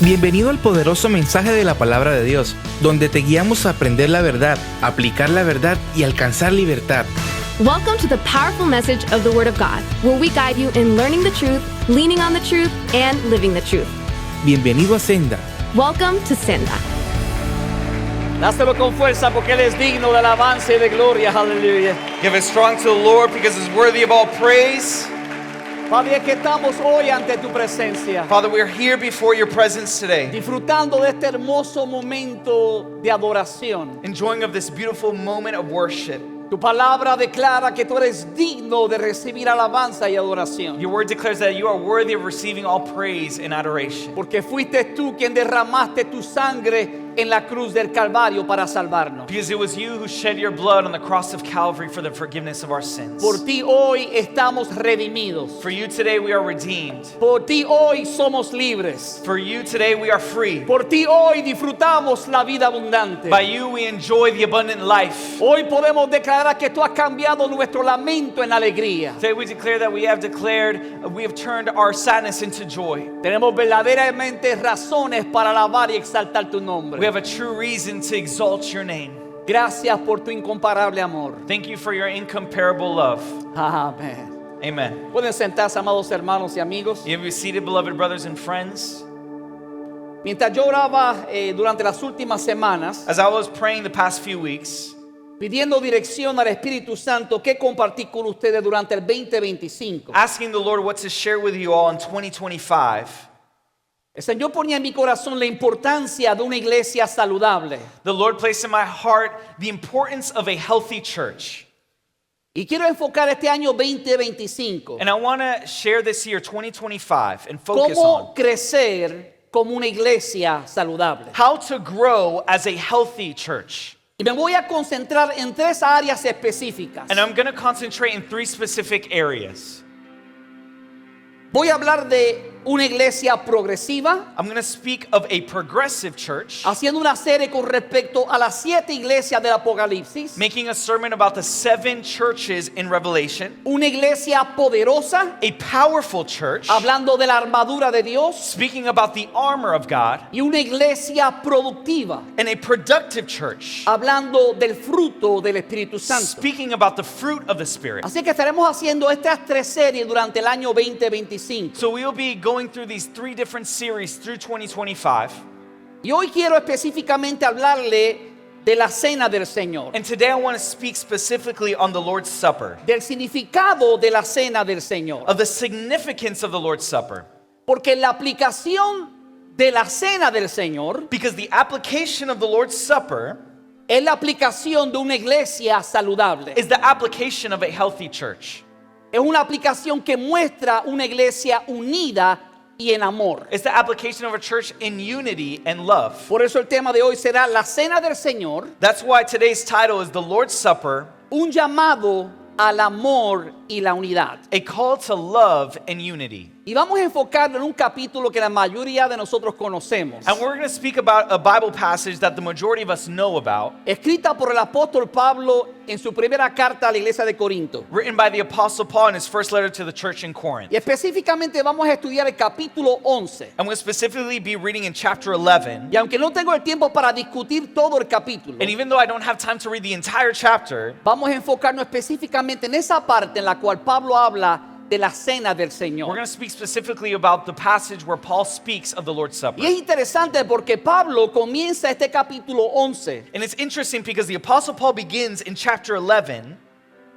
Bienvenido al poderoso mensaje de la palabra de Dios, donde te guiamos a aprender la verdad, aplicar la verdad y alcanzar libertad. Welcome to the powerful message of the Word of God, where we guide you in learning the truth, leaning on the truth, and living the truth. Bienvenido a Senda. Welcome to Senda. Dáselo con fuerza porque Él es digno de alabanza y de gloria. Aleluya. Give it strong to the Lord because He's worthy of all praise. Padre, que estamos hoy ante tu presencia, Father, we are here before your presence today, disfrutando de este hermoso momento de adoración. enjoying of this beautiful moment of worship. Tu palabra declara que tú eres digno de recibir alabanza y adoración. Your word declares that you are worthy of receiving all praise and adoration. Porque fuiste tú quien derramaste tu sangre en la cruz del Calvario para salvarnos. Because it was you who shed your blood on the cross of Calvary for the forgiveness of our sins. Por ti hoy estamos redimidos. For you today we are redeemed. Por ti hoy somos libres. For you today we are free. Por ti hoy disfrutamos la vida abundante. By you we enjoy the abundant life. Hoy podemos declarar que tú has cambiado nuestro lamento en alegría. Today we declare that we have turned our sadness into joy. Tenemos verdaderamente razones para alabar y exaltar tu nombre. We have a true reason to exalt your name. Gracias por tu incomparable amor. Thank you for your incomparable love. Amén. Amen. Pueden sentarse, amados hermanos y amigos. You may be seated, beloved brothers and friends. Mientras yo oraba durante las últimas semanas, As I was praying the past few weeks, pidiendo dirección al Espíritu Santo, ¿qué compartí con ustedes durante el 2025? asking the Lord what to share with you all in 2025, El Señor ponía en mi corazón la importancia de una iglesia saludable. the Lord placed in my heart the importance of a healthy church. Y quiero enfocar este año 2025. And I want to share this year, 2025, and focus Cómo on crecer como una iglesia saludable. how to grow as a healthy church. Y me voy a concentrar en tres áreas específicas. And I'm going to concentrate in three specific areas. Voy a hablar de una iglesia progresiva, I'm going to speak of a progressive church, haciendo una serie con respecto a las 7 iglesias del Apocalipsis. making a sermon about the 7 churches in Revelation, Una iglesia poderosa, a powerful church, hablando de la armadura de Dios. speaking about the armor of God, Y una iglesia productiva, and a productive church, hablando del fruto del Espíritu Santo. speaking about the fruit of the Spirit. Así que estaremos haciendo estas 3 series durante el año 2025. So we'll be going through these 3 different series through 2025. Y hoy quiero específicamente hablarle de la cena del Señor, And today I want to speak specifically on the Lord's Supper, del significado de la cena del Señor. of the significance of the Lord's Supper. Porque la aplicación de la cena del Señor Because the application of the Lord's Supper es la aplicación de una iglesia saludable. is the application of a healthy church. Es una aplicación que muestra una iglesia unida y en amor. It's the application of a church in unity and love. Por eso el tema de hoy será la cena del Señor, That's why today's title is the Lord's Supper, un llamado al amor y la unidad. a call to love and unity. Y vamos a enfocarlo en un capítulo que la mayoría de nosotros conocemos. And we're going to speak about a Bible passage that the majority of us know about, Escrita por el apóstol Pablo en su primera carta a la iglesia de Corinto. written by the Apostle Paul in his first letter to the church in Corinth. Y específicamente vamos a estudiar el capítulo 11. I'm going to specifically be reading in chapter 11. Y aunque no tengo el tiempo para discutir todo el capítulo, And even though I don't have time to read the entire chapter, vamos a enfocarnos específicamente en esa parte en la cual Pablo habla de la cena del we're Señor. going to speak specifically about the passage where Paul speaks of the Lord's Supper. Y es interesante porque Pablo comienza este capítulo 11 And it's interesting because the Apostle Paul begins in chapter 11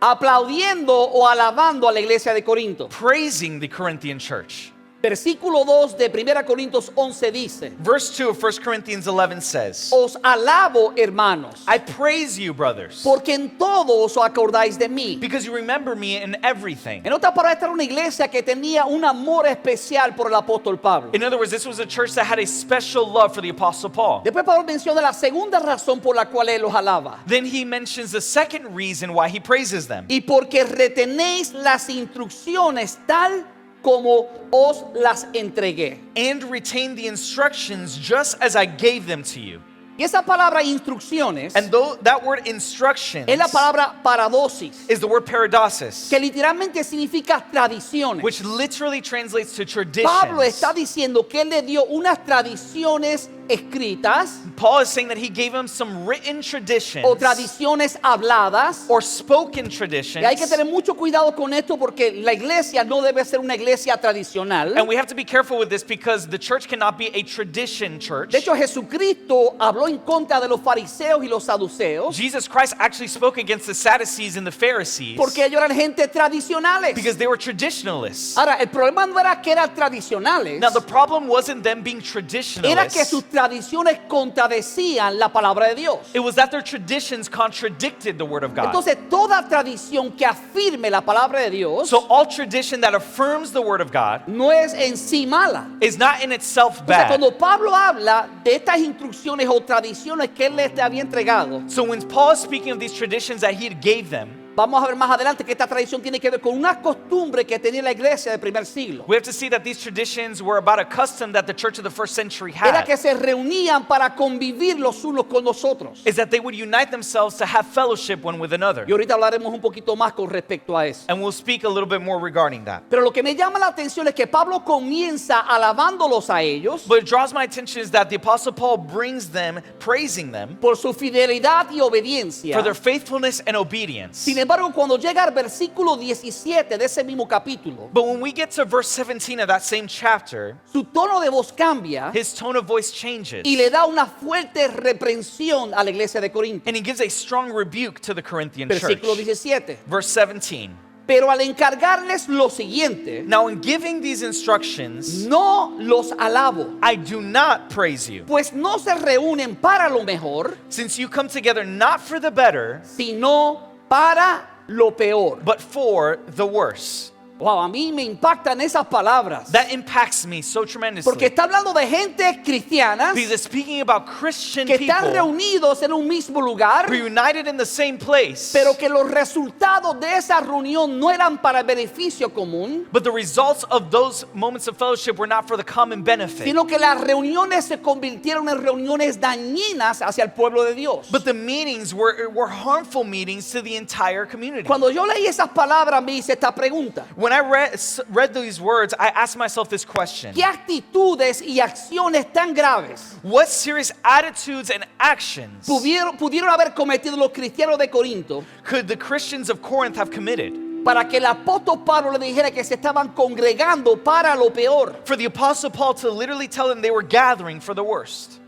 aplaudiendo o alabando a la iglesia de Corinto. praising the Corinthian church. Versículo 2 de 1 Corintios 11 dice: Verse 2 of 1 Corinthians 11 says, Os alabo, hermanos, I praise you, brothers, porque en todo os acordáis de mí. because you remember me in everything. En otras palabras, esta era una iglesia que tenía un amor especial por el apóstol Pablo. In other words, this was a church that had a special love for the Apostle Paul. Después Pablo menciona la segunda razón por la cual él los alaba. Then he mentions the second reason why he praises them. Y porque retenéis las instrucciones tal como os las entregué. And retain the instructions just as I gave them to you. Y esa palabra instrucciones And though that word instructions es la palabra paradosis, is the word paradosis, que literalmente significa tradiciones. which literally translates to Pablo está traditions. diciendo que él le dio unas tradiciones escritas Paul is saying that he gave him some written traditions o tradiciones habladas. or spoken Y traditions. hay que tener mucho cuidado con esto porque la iglesia no debe ser una iglesia tradicional. And we have to be careful with this because the church cannot be a tradition church. De hecho, Jesucristo habló en contra de los fariseos y los saduceos Jesus Christ actually spoke against the Sadducees and the Pharisees porque ellos eran gente tradicionales. because they were traditionalists. Ahora, el problema no era que eran tradicionales, Now the problem wasn't them being era que traditionalists. sus tradiciones contradecían la palabra de Dios. It was that their traditions contradicted the word of God. Entonces, toda tradición que afirme la palabra de Dios So all tradition that affirms the word of God no es en sí mala. is not in itself Entonces, bad. cuando Pablo habla de estas instrucciones o tradiciones que él les había entregado, So when Paul is speaking of these traditions that he gave them, vamos a ver más adelante que esta tradición tiene que ver con una costumbre que tenía la iglesia del primer siglo. we have to see that these traditions were about a custom that the church of the first century Era had. que se reunían para convivir los unos con los otros. Is that they would unite themselves to have fellowship one with another. Y ahorita hablaremos un poquito más con respecto a eso. And we'll speak a little bit more regarding that. Pero lo que me llama la atención es que Pablo comienza alabándolos a ellos But it draws my attention is that the Apostle Paul brings them, praising them por su fidelidad y obediencia. for their faithfulness and obedience. Sin embargo, cuando llega al versículo 17 de ese mismo capítulo, But when we get to verse 17 of that same chapter, su tono de voz cambia his tone of voice changes. y le da una fuerte reprensión a la iglesia de Corinto. And he gives a strong rebuke to the Corinthian church. Versículo 17. Verse 17. Pero al encargarles lo siguiente, Now in giving these instructions, no los alabo, I do not praise you, pues no se reúnen para lo mejor, since you come together not for the better, sino para lo peor. but for the worse. Wow, a mí me impactan esas palabras. That impacts me so tremendously. Porque está hablando de gente cristiana Because it's speaking about Christian que están people reunidos en un mismo lugar, reunited in the same place, pero que los resultados de esa reunión no eran para el beneficio común, but the results of those moments of fellowship were not for the common benefit. sino que las reuniones se convirtieron en reuniones dañinas hacia el pueblo de Dios. But the meetings were harmful meetings to the entire community. Cuando yo leí esas palabras me hice esta pregunta: When I read these words, I asked myself this question. ¿qué actitudes y acciones tan graves What serious attitudes and actions pudieron haber cometido los cristianos de Corinto could the Christians of Corinth have committed para que el apóstol Pablo le dijera que se estaban congregando para lo peor? for the Apostle Paul to literally tell them they were gathering for the worst?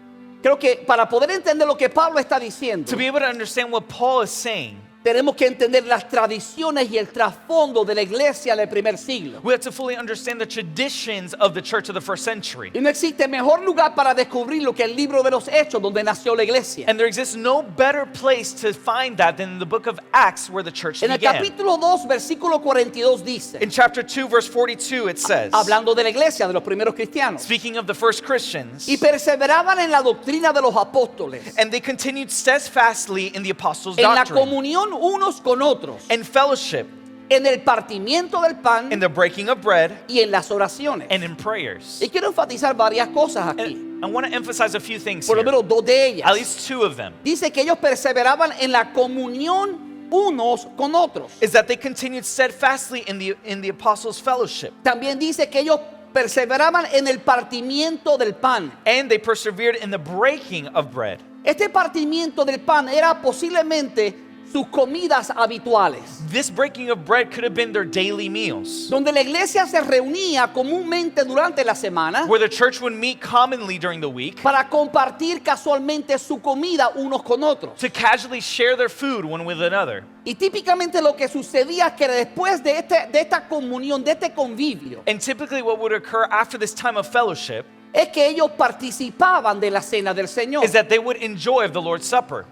Creo que para poder entender lo que Pablo está diciendo, To be able to understand what Paul is saying, tenemos que entender las tradiciones y el trasfondo de la iglesia del primer siglo. we have to fully understand the traditions of the church of the first century. Y no existe mejor lugar para descubrir lo que el libro de los Hechos, donde nació la iglesia. And there exists no better place to find that than in the book of Acts where the church En el began. capítulo 2, versículo 42 dice, In chapter 2, verse 42, it says, hablando de la iglesia, de los primeros cristianos, speaking of the first Christians, y perseveraban en la doctrina de los apóstoles, and they continued steadfastly in the apostles' en la doctrine, comunión unos con otros, and fellowship, en el partimiento del pan in the breaking of bread, y en las oraciones. and in prayers. Y quiero enfatizar varias cosas aquí, And I want to emphasize a few things por lo here, menos dos de ellas. at least two of them, Dice que ellos perseveraban en la comunión unos con otros. is that they continued steadfastly in the apostles' fellowship, También dice que ellos perseveraban en el partimiento del pan. and they persevered in the breaking of bread. Este partimiento del pan era posiblemente sus comidas habituales, This breaking of bread could have been their daily meals, donde la iglesia se reunía comúnmente durante la semana where the church would meet commonly during the week para compartir casualmente su comida unos con otros. to casually share their food one with another. Y típicamente lo que sucedía es que después de esta comunión, de este convivio, And typically what would occur after this time of fellowship es que ellos participaban de la cena del Señor. is that they would enjoy of the Lord's Supper.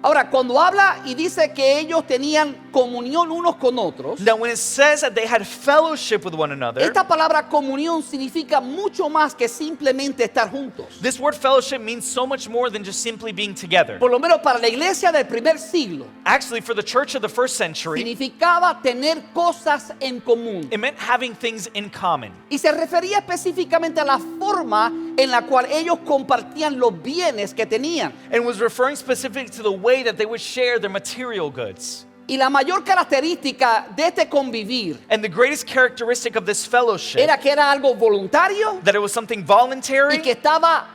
Ahora, cuando habla y dice que ellos tenían comunión unos con otros, Now, when it says that they had fellowship with one another, esta palabra comunión significa mucho más que simplemente estar juntos. this word fellowship means so much more than just simply being together. Por lo menos para la iglesia del primer siglo, Actually, for the church of the first century, significaba tener cosas en común. it meant having things in common. Y se refería específicamente a la forma en la cual ellos compartían los bienes que tenían. And was referring specifically to the way that they would share their material goods. Y la mayor característica de este convivir And the greatest characteristic of this fellowship, era que era algo voluntario that it was something y voluntary que estaba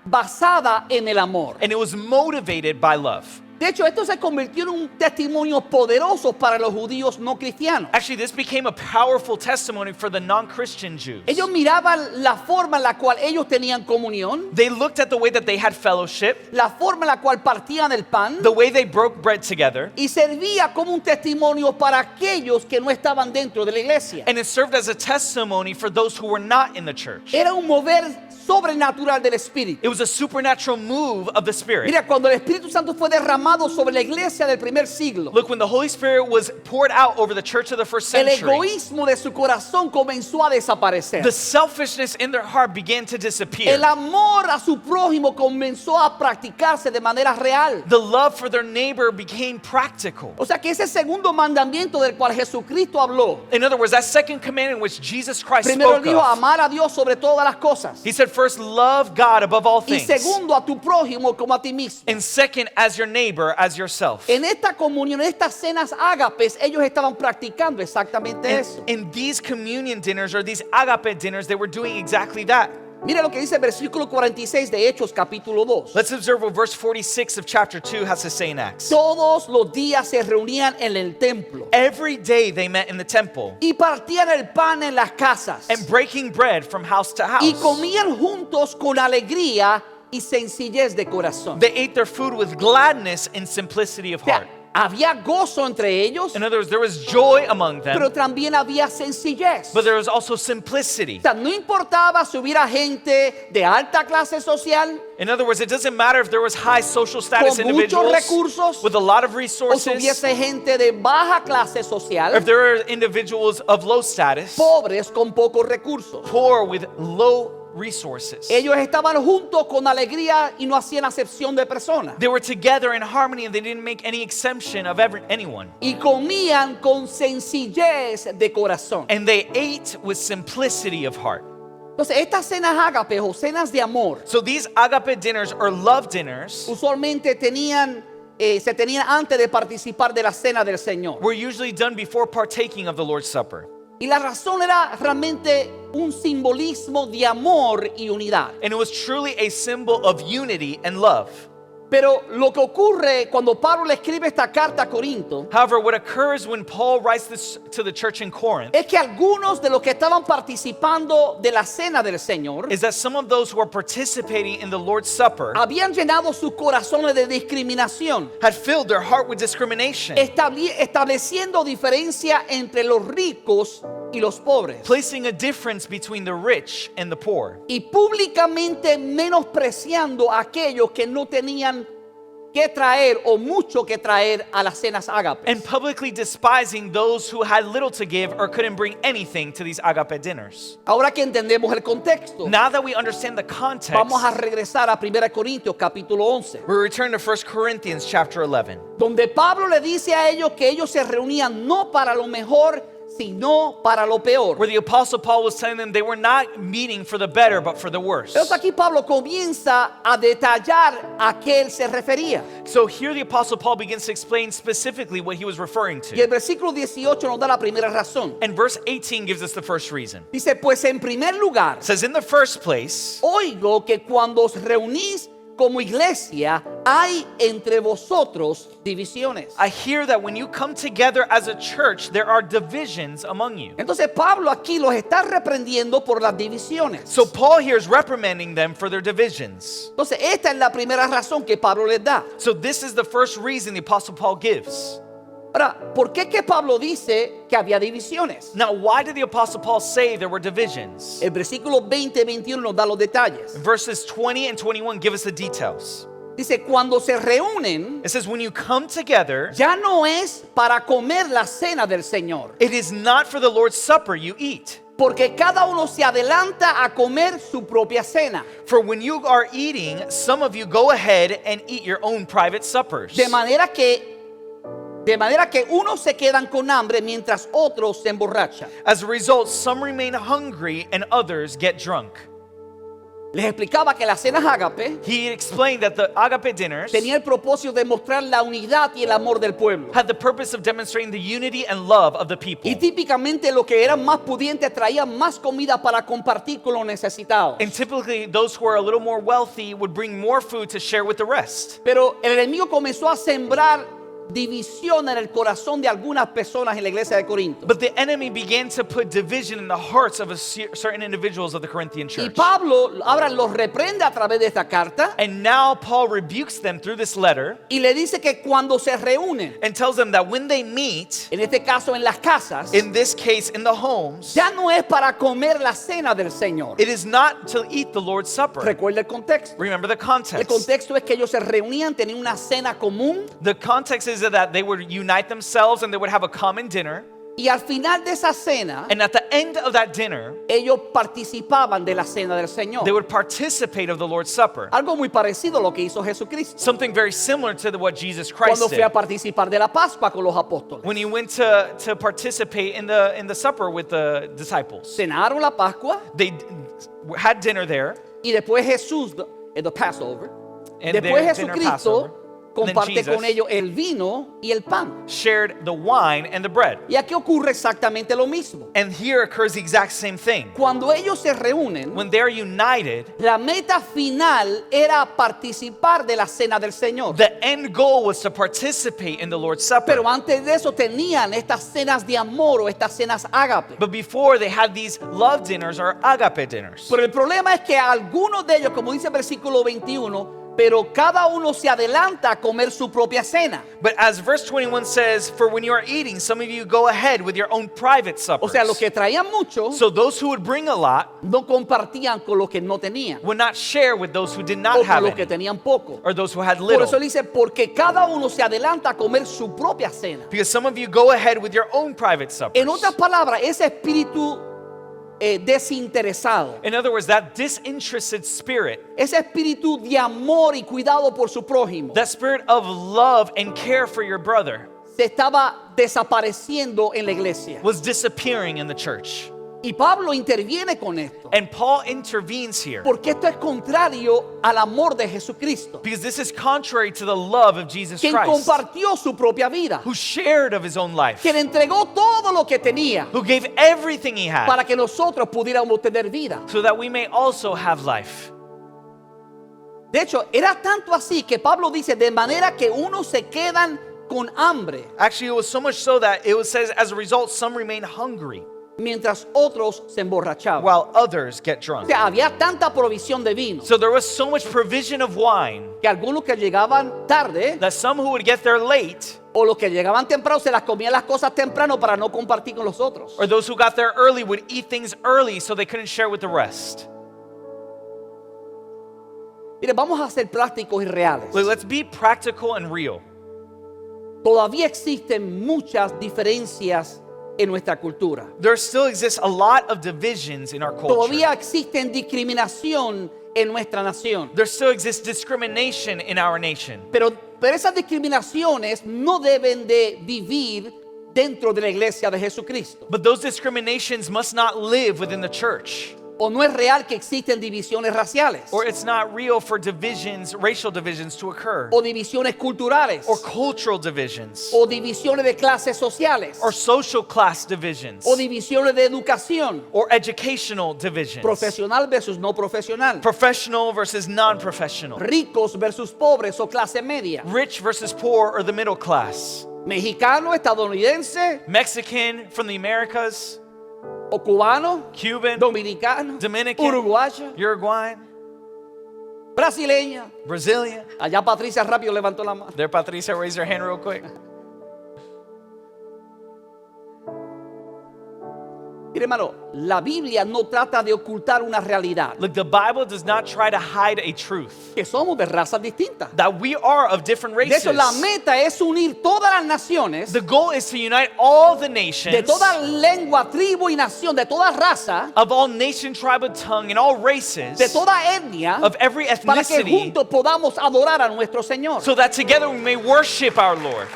basada en el amor. and it was motivated by love. De hecho, esto se convirtió en un testimonio poderoso para los judíos no cristianos. Actually, this became a powerful testimony for the non-Christian Jews. Ellos miraban la forma en la cual ellos tenían comunión, They looked at the way that they had fellowship, la forma en la cual partían el pan, the way they broke bread together, y servía como un testimonio para aquellos que no estaban dentro de la iglesia. and it served as a testimony for those who were not in the church. Era un mover sobrenatural del Espíritu. It was a supernatural move of the Spirit. Mira, cuando el Espíritu Santo fue derramado sobre la iglesia del primer siglo, Look, when the Holy Spirit was poured out over the church of the first el century, egoísmo de su corazón comenzó a desaparecer. the selfishness in their heart began to disappear. El amor a su prójimo comenzó a practicarse de manera real. The love for their neighbor became practical. O sea que ese segundo mandamiento del cual Jesucristo habló, In other words, that second commandment which Jesus Christ primero spoke dijo of, amar a Dios sobre todas las cosas, he said, first, love God above all y things, segundo a tu prójimo como a ti mismo. and second, as your neighbor, as yourself. En esta comunión, en estas cenas ágapes, ellos estaban practicando exactamente eso. In these communion dinners or these agape dinners, they were doing exactly that. Mira lo que dice el versículo 46 de Hechos capítulo 2. Let's observe what verse 46 of chapter 2 has to say in Acts. Todos los días se reunían en el templo Every day they met in the temple y partían el pan en las casas and breaking bread from house to y house. comían juntos con alegría y sencillez de corazón. They ate their food with gladness and simplicity of O sea, heart. había gozo entre ellos, In other words, there was joy among pero them, también había sencillez. but there was also simplicity. O sea, no importaba si hubiera gente de alta clase social In other words, it doesn't matter if there was high social status con muchos individuals recursos with a lot of o si resources, hubiese gente de baja clase or social, if there are individuals of low status, pobres con pocos recursos. poor with low resources. Ellos estaban juntos con alegría y no hacían acepción de personas. They were together in harmony and they didn't make any exception of anyone. Y comían con sencillez de corazón. And they ate with simplicity of heart. Entonces, estas cenas ágapes o cenas de amor So these agape dinners or love dinners usualmente se tenían antes de participar de la cena del Señor. were usually done before partaking of the Lord's Supper. Y la razón era realmente un simbolismo de amor y unidad. And it was truly a symbol of unity and love. Pero lo que ocurre cuando Pablo le escribe esta carta a Corinto However, what occurs when Paul writes this to the church in Corinth es que algunos de los que estaban participando de la cena del Señor is that some of those who are participating in the Lord's Supper habían llenado sus corazones de discriminación, had filled their heart with discrimination, estableciendo diferencia entre los ricos y los pobres, placing a difference between the rich and the poor, y públicamente menospreciando a aquellos que no tenían que traer o mucho que traer a las cenas ágapes. and publicly despising those who had little to give or couldn't bring anything to these agape dinners. Ahora que entendemos el contexto, Now that we understand the context, vamos a regresar a 1 Corintios capítulo 11, we return to 1 Corinthians chapter 11, donde Pablo le dice a ellos que ellos se reunían no para lo mejor, sino para lo peor. where the Apostle Paul was telling them they were not meeting for the better, but for the worse. Entonces aquí Pablo comienza a detallar a qué él se refería. So here the Apostle Paul begins to explain specifically what he was referring Y el to. versículo 18 nos da la primera razón. And verse 18 gives us the first reason. Dice, pues en primer lugar, It says, in the first place, oigo que cuando os reunís como iglesia, hay entre vosotros divisiones. I hear that when you come together as a church, there are divisions among you. Entonces Pablo aquí los está reprendiendo por las divisiones. So Paul here is reprimanding them for their divisions. Entonces esta es la primera razón que Pablo les da. So this is the first reason the Apostle Paul gives. Ahora, ¿por qué que Pablo dice que había divisiones? Now, why did the Apostle Paul say there were divisions? El versículo 20 y 21 nos da los detalles. Verses 20 and 21 give us the details. Dice, cuando se reúnen, It says, when you come together, ya no es para comer la cena del Señor, it is not for the Lord's Supper you eat. porque cada uno se adelanta a comer su propia cena. For when you are eating, some of you go ahead and eat your own private suppers. De manera que unos se quedan con hambre mientras otros se emborrachan. As a result, some remain hungry and others get drunk. Les explicaba que las cenas ágape He explained that the agape dinners tenía el propósito de mostrar la unidad y el amor del pueblo. had the purpose of demonstrating the unity and love of the people. Y típicamente los que eran más pudientes traían más comida para compartir con los necesitados. And typically, those who are a little more wealthy would bring more food to share with the rest. Pero el enemigo comenzó a sembrar división en el corazón de algunas personas en la iglesia de Corinto. But the enemy began to put division in the hearts of certain individuals of the Corinthian Y church. Pablo ahora los reprende a través de esta carta And now Paul rebukes them through this letter y le dice que cuando se reúnen, and tells them that when they meet, en este caso en las casas, in this case in the homes, ya no es para comer la cena del Señor. it is not to eat the Lord's Supper. Recuerda el contexto. Remember the El context. contexto es que ellos se reunían, tenían una cena común The context is that they would unite themselves and they would have a common dinner. y al final de esa cena, And at the end of that dinner, ellos participaban de la cena del Señor. they would participate of the Lord's Supper. Algo muy parecido a lo que hizo Jesucristo Something very similar to what Jesus Christ cuando fue a did. participar de la Pascua con los apóstoles. When he went to participate in the supper with the disciples. Cenaron la Pascua They had dinner there. y después Jesús, the Passover, And después their dinner Passover. Jesucristo And then comparte Jesus con ellos el vino y el pan. shared the wine and the bread. Y aquí ocurre exactamente lo mismo. And here occurs the exact same thing. Cuando ellos se reúnen, When they're united, la meta final era participar de la cena del Señor. the end goal was to participate in the Lord's Supper. Pero antes de eso tenían estas cenas de amor o estas cenas ágape. But before, they had these love dinners or agape dinners. Pero el problema es que algunos de ellos, como dice el versículo 21, pero cada uno se adelanta a comer su propia cena. But as verse 21 says, for when you are eating, some of you go ahead with your own private O suppers. sea, los que traían mucho So those who would bring a lot no compartían con los que no tenían would not share with those who did o not con have los que any, tenían poco. or those who had Por eso little. dice, porque cada uno se adelanta a comer su propia cena. Because some of you go ahead with your own private suppers. En otras palabras, ese espíritu desinteresado, In other words, that disinterested spirit, ese espíritu de amor y cuidado por su prójimo, that spirit of love and care for your brother, se estaba desapareciendo en la iglesia. was disappearing in the church. Y Pablo interviene con esto, And Paul intervenes here porque esto es contrario al amor de Jesucristo, because this is contrary to the love of Jesus quien Christ, compartió su propia vida, who shared of his own life, que le entregó todo lo que tenía who gave everything he had para que nosotros pudiéramos tener vida. so that we may also have life. De hecho, era tanto así que Pablo dice, de manera que unos se quedan con hambre, Actually, it was so much so that it was says, as a result, some remain hungry mientras otros se emborrachaban. while others get O drunk. sea, había tanta provisión de vino So there was so much provision of wine que algunos que llegaban tarde that some who would get there late, o los que llegaban temprano se las comían las cosas temprano para no compartir con los otros. or those who got there early would eat things early so they couldn't share with the rest. Mire, vamos a ser prácticos y reales. Let's be practical and real. Todavía existen muchas diferencias en nuestra cultura. There still exists a lot of divisions in our culture. Todavía existen discriminación en nuestra nación. There still exists discrimination in our nation. Pero esas discriminaciones no deben de vivir dentro de la iglesia de Jesucristo. But those discriminations must not live within the church. O no es real que existen divisiones raciales Or it's not real for divisions, racial divisions to occur. o divisiones culturales Or cultural divisions. o divisiones de clases sociales Or social class divisions. o divisiones de educación, Or educational divisions. profesional versus no profesional, Professional versus non-professional. ricos versus pobres o clase media, Rich versus poor or the middle class. mexicano, estadounidense Mexican from the Americas. o cubano, Cuban. dominicano, Dominican. uruguayo, Uruguayan. brasileña. Brazilian. Allá Patricia rápido levantó la mano. There, Patricia, raise your hand real quick. Mire, hermano, la Biblia no trata de ocultar una realidad, Look, the Bible does not try to hide a truth. que somos de razas distintas. That we are of different De races. hecho, la meta es unir todas las naciones, The goal is to unite all the nations de toda lengua, tribu y nación, de toda raza, of all nation, tribe, and tongue, and all races, de toda etnia, of every para que ethnicity, juntos podamos adorar a nuestro Señor. so that together we may worship our Lord.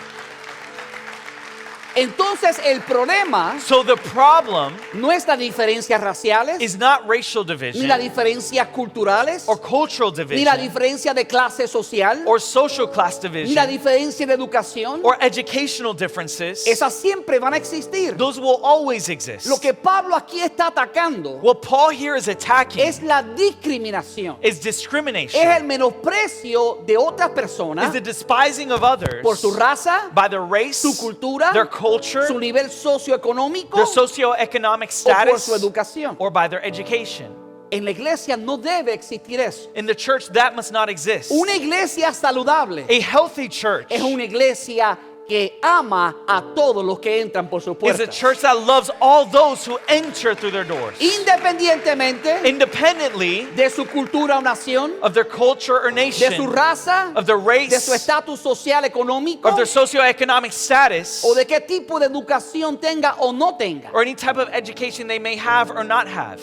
Entonces, el problema So the problem no es las diferencias raciales, is not racial ni division las diferencias culturales, or cultural ni la division diferencia de clase social, or social class ni la division diferencia de educación. or educational differences. Esas siempre van a existir. Those will always exist. Lo que Pablo aquí está atacando What Paul here is attacking es la discriminación, is es discrimination, el menosprecio de otras is personas the despising of others por su raza, by their race, su cultura, their culture, su nivel socioeconómico their socioeconomic o por su status, educación. or by their education. En la iglesia no debe existir eso. In the church, that must not exist. Una iglesia saludable A healthy church es una iglesia que ama a todos los que entran por su is a puerta. church that loves all those who enter through their doors, Independientemente independently de su cultura o nación, of their culture or de su nation, raza, of their de race, su estatus social económico of their socioeconomic status, o de qué tipo de educación tenga o no tenga. or any type of education they may have or not have.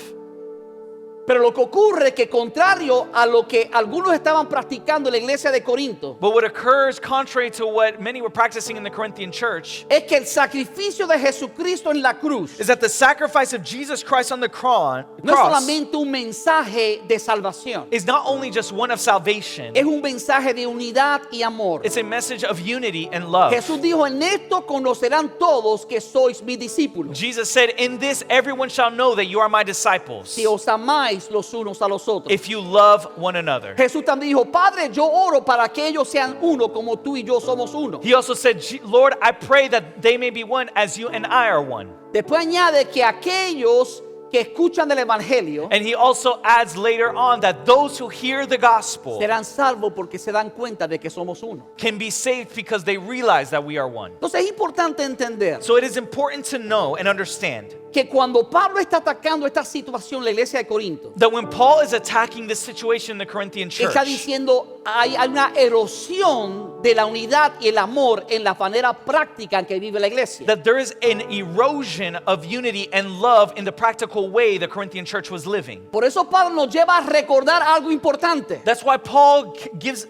Pero lo que ocurre es que contrario a lo que algunos estaban practicando en la iglesia de Corinto, But what occurs, contrary to what many were practicing in the Corinthian church, es que el sacrificio de Jesucristo en la cruz is that the sacrifice of Jesus Christ on the cross no es solamente un mensaje de salvación, is not only just one of salvation, es un mensaje de unidad y amor. it's a message of unity and love. Jesús dijo, en esto conocerán todos que sois mis discípulos, Jesus said, "In this everyone shall know that you are my disciples, si os amáis los unos a los otros. if you love one another." Jesús también dijo, Padre, yo oro para que ellos sean uno como tú y yo somos uno. He also said, "Lord, I pray that they may be one as you and I are one." Después añade que aquellos que escuchan del Evangelio And he also adds later on that those who hear the gospel serán salvos porque se dan cuenta de que somos uno. can be saved because they realize that we are one. Entonces es importante entender So it is important to know and understand que cuando Pablo está atacando esta situación en la iglesia de Corinto, that when Paul is attacking this situation in the Corinthian church, está diciendo hay una erosión de la unidad y el amor en la manera práctica en que vive la iglesia. that there is an erosion of unity and love in the practical way the Corinthian church was living. Por eso Pablo nos lleva a recordar algo importante. That's why Paul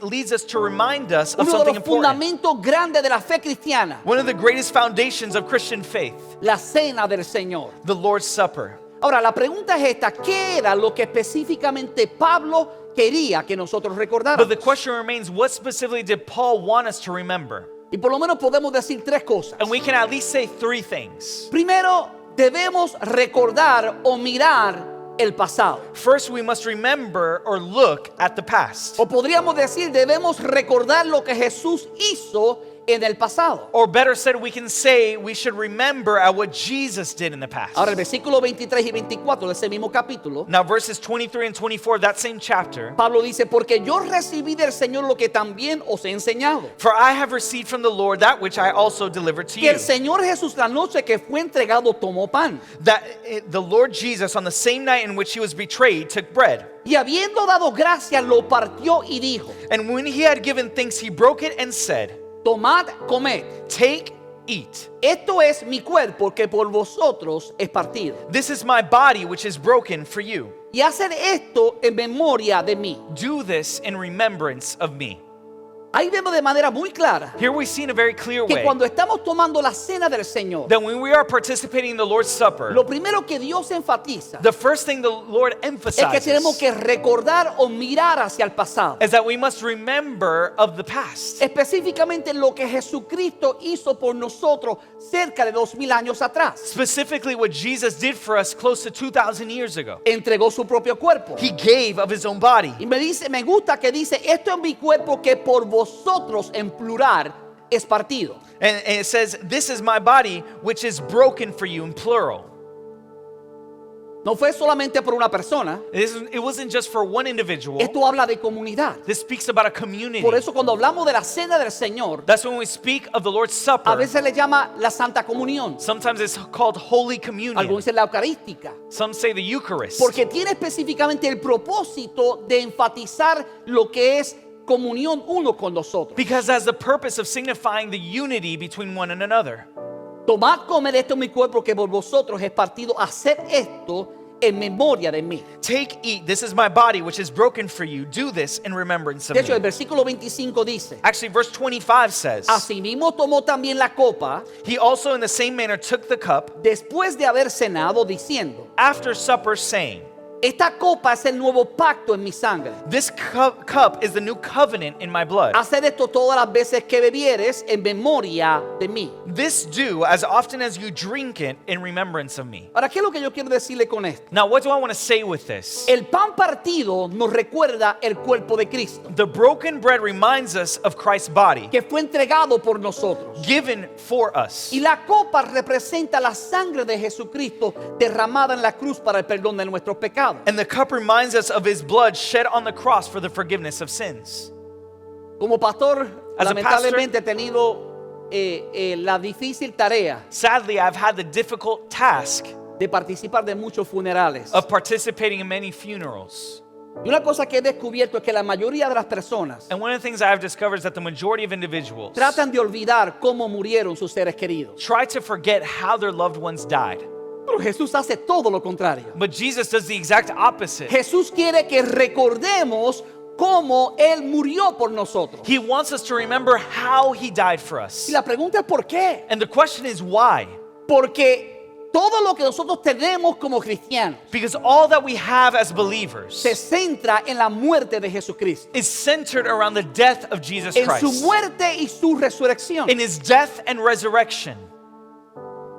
leads us to remind us of Uno de something los important. fundamentos grandes de la fe cristiana, One of the greatest foundations of Christian faith, la cena del Señor. the Lord's Supper. Ahora, la pregunta es esta, ¿qué era lo que específicamente Pablo quería que nosotros But recordáramos? the question remains, what specifically did Paul want us to remember? Y por lo menos podemos decir tres cosas. And we can at least say three things. Primero, debemos recordar o mirar el pasado. First, we must remember or look at the past. O podríamos decir, debemos recordar lo que Jesús hizo en el pasado. Or better said, we can say we should remember at what Jesus did in the past. Ahora, el versículo 23 y 24 de ese mismo capítulo, Now, verses 23 and 24 of that same chapter, Pablo dice, porque yo recibí del Señor lo que también os he enseñado. "For I have received from the Lord that which I also delivered to Que you, el Señor Jesús la noche que fue entregado tomó pan. that the Lord Jesus, on the same night in which he was betrayed, took bread. Y habiendo dado gracias, lo partió y dijo, And when he had given thanks, he broke it and said, tomad, comed. Take, eat. Esto es mi cuerpo que por vosotros es partido. This is my body which is broken for you. Y haced esto en memoria de mí. Do this in remembrance of me." Ahí vemos de manera muy clara Here we see in a very clear que way cuando estamos tomando la cena del Señor, that when we are participating in the Lord's Supper, lo primero que Dios enfatiza the first thing the Lord es que tenemos emphasizes que recordar o mirar hacia el pasado. is that we must remember of the past. Específicamente lo que Jesucristo hizo por nosotros cerca de 2000 años atrás. Specifically what Jesus did for us close to 2,000 years ago. Entregó su propio cuerpo. He gave of his own body. Y me gusta que dice, esto es mi cuerpo que por vosotros en plural es partido. And it says, "This is my body which is broken for you," in plural. No fue solamente por una persona. It wasn't just for one individual. Esto habla de comunidad. This speaks about a community. Por eso cuando hablamos de la cena del Señor, That's when we speak of the Lord's a Supper. veces le llama la Santa Comunión. Sometimes it's called Holy Communion. Algunos dicen la Eucarística. Some say the Eucharist. Porque tiene específicamente el propósito de enfatizar lo que es comunión uno con nosotros. Because it has the purpose of signifying the unity between one and another. Tomad, comed esto en mi cuerpo que por vosotros es partido. Hacer esto en memoria de mí. Take, eat, this is my body which is broken for you. Do this in remembrance of De hecho, el me. versículo 25 dice: Actually, verse 25 says, Asimismo tomó también la copa he also in the same manner took the cup después de haber cenado, diciendo: after supper, saying, Esta copa es el nuevo pacto en mi sangre. this cup is the new covenant in my blood. Haced esto todas las veces que bebieres en memoria de mí. This do as often as you drink it in remembrance of me. Ahora, ¿qué es lo que yo quiero decirle con esto? Now, what do I want to say with this? El pan partido nos recuerda el cuerpo de Cristo, The broken bread reminds us of Christ's body, que fue entregado por nosotros. given for us. Y la copa representa la sangre de Jesucristo derramada en la cruz para el perdón de nuestros pecados. And the cup reminds us of his blood shed on the cross for the forgiveness of sins. Como pastor, As a lamentablemente he tenido la difícil tarea Sadly, I've had the difficult task de participar de muchos funerales. of participating in many funerals. Y una cosa que he descubierto es que la mayoría de las personas And one of the things I've discovered is that the majority of individuals tratan de olvidar cómo murieron sus seres queridos. try to forget how their loved ones died. Pero Jesús hace todo lo contrario. But Jesus does the exact opposite. Jesús quiere que recordemos cómo Él murió por nosotros. He wants us to remember how he died for us. Y la pregunta es ¿por qué? And the question is why? Porque todo lo que nosotros tenemos como cristianos Because all that we have as believers se centra en la muerte de Jesucristo, is centered around the death of Jesus en su Christ, muerte y su resurrección. in his death and resurrection.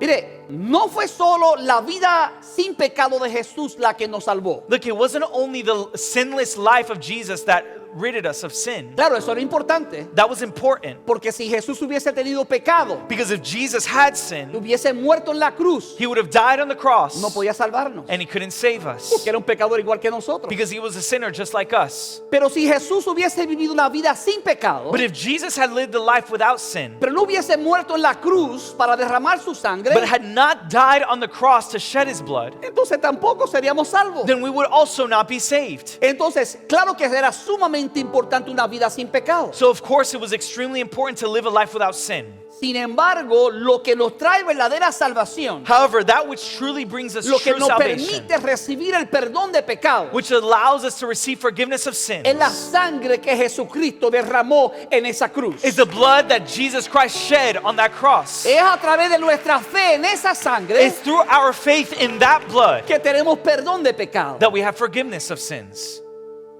Mire, no fue solo la vida sin pecado de Jesús la que nos salvó. Look, it wasn't only the sinless life of Jesus that ridded us of sin. Claro, eso era importante, That was important. porque si Jesús hubiese tenido pecado, Because if Jesus had sin, hubiese muerto en la cruz, he would have died on the cross no podía salvarnos, and he couldn't save us. porque era un pecador igual que nosotros. Because he was a sinner just like us. Pero si Jesús hubiese vivido una vida sin pecado, But if Jesus had lived the life without sin, pero no hubiese muerto en la cruz para derramar su sangre, but had not died on the cross to shed his blood, entonces tampoco seríamos salvos. then we would also not be saved. Entonces, claro que era sumamente importante una vida sin pecado. So of course it was extremely important to live a life without sin. Sin embargo, lo que nos trae verdadera salvación, However, that which truly brings us lo que true nos salvation, permite recibir el perdón de pecado, which allows us to receive forgiveness of sins, es la sangre que Jesucristo derramó en esa cruz. is the blood that Jesus Christ shed on that cross. Es a través de nuestra fe en esa sangre It's through our faith in that blood que tenemos perdón de pecado. that we have forgiveness of sins.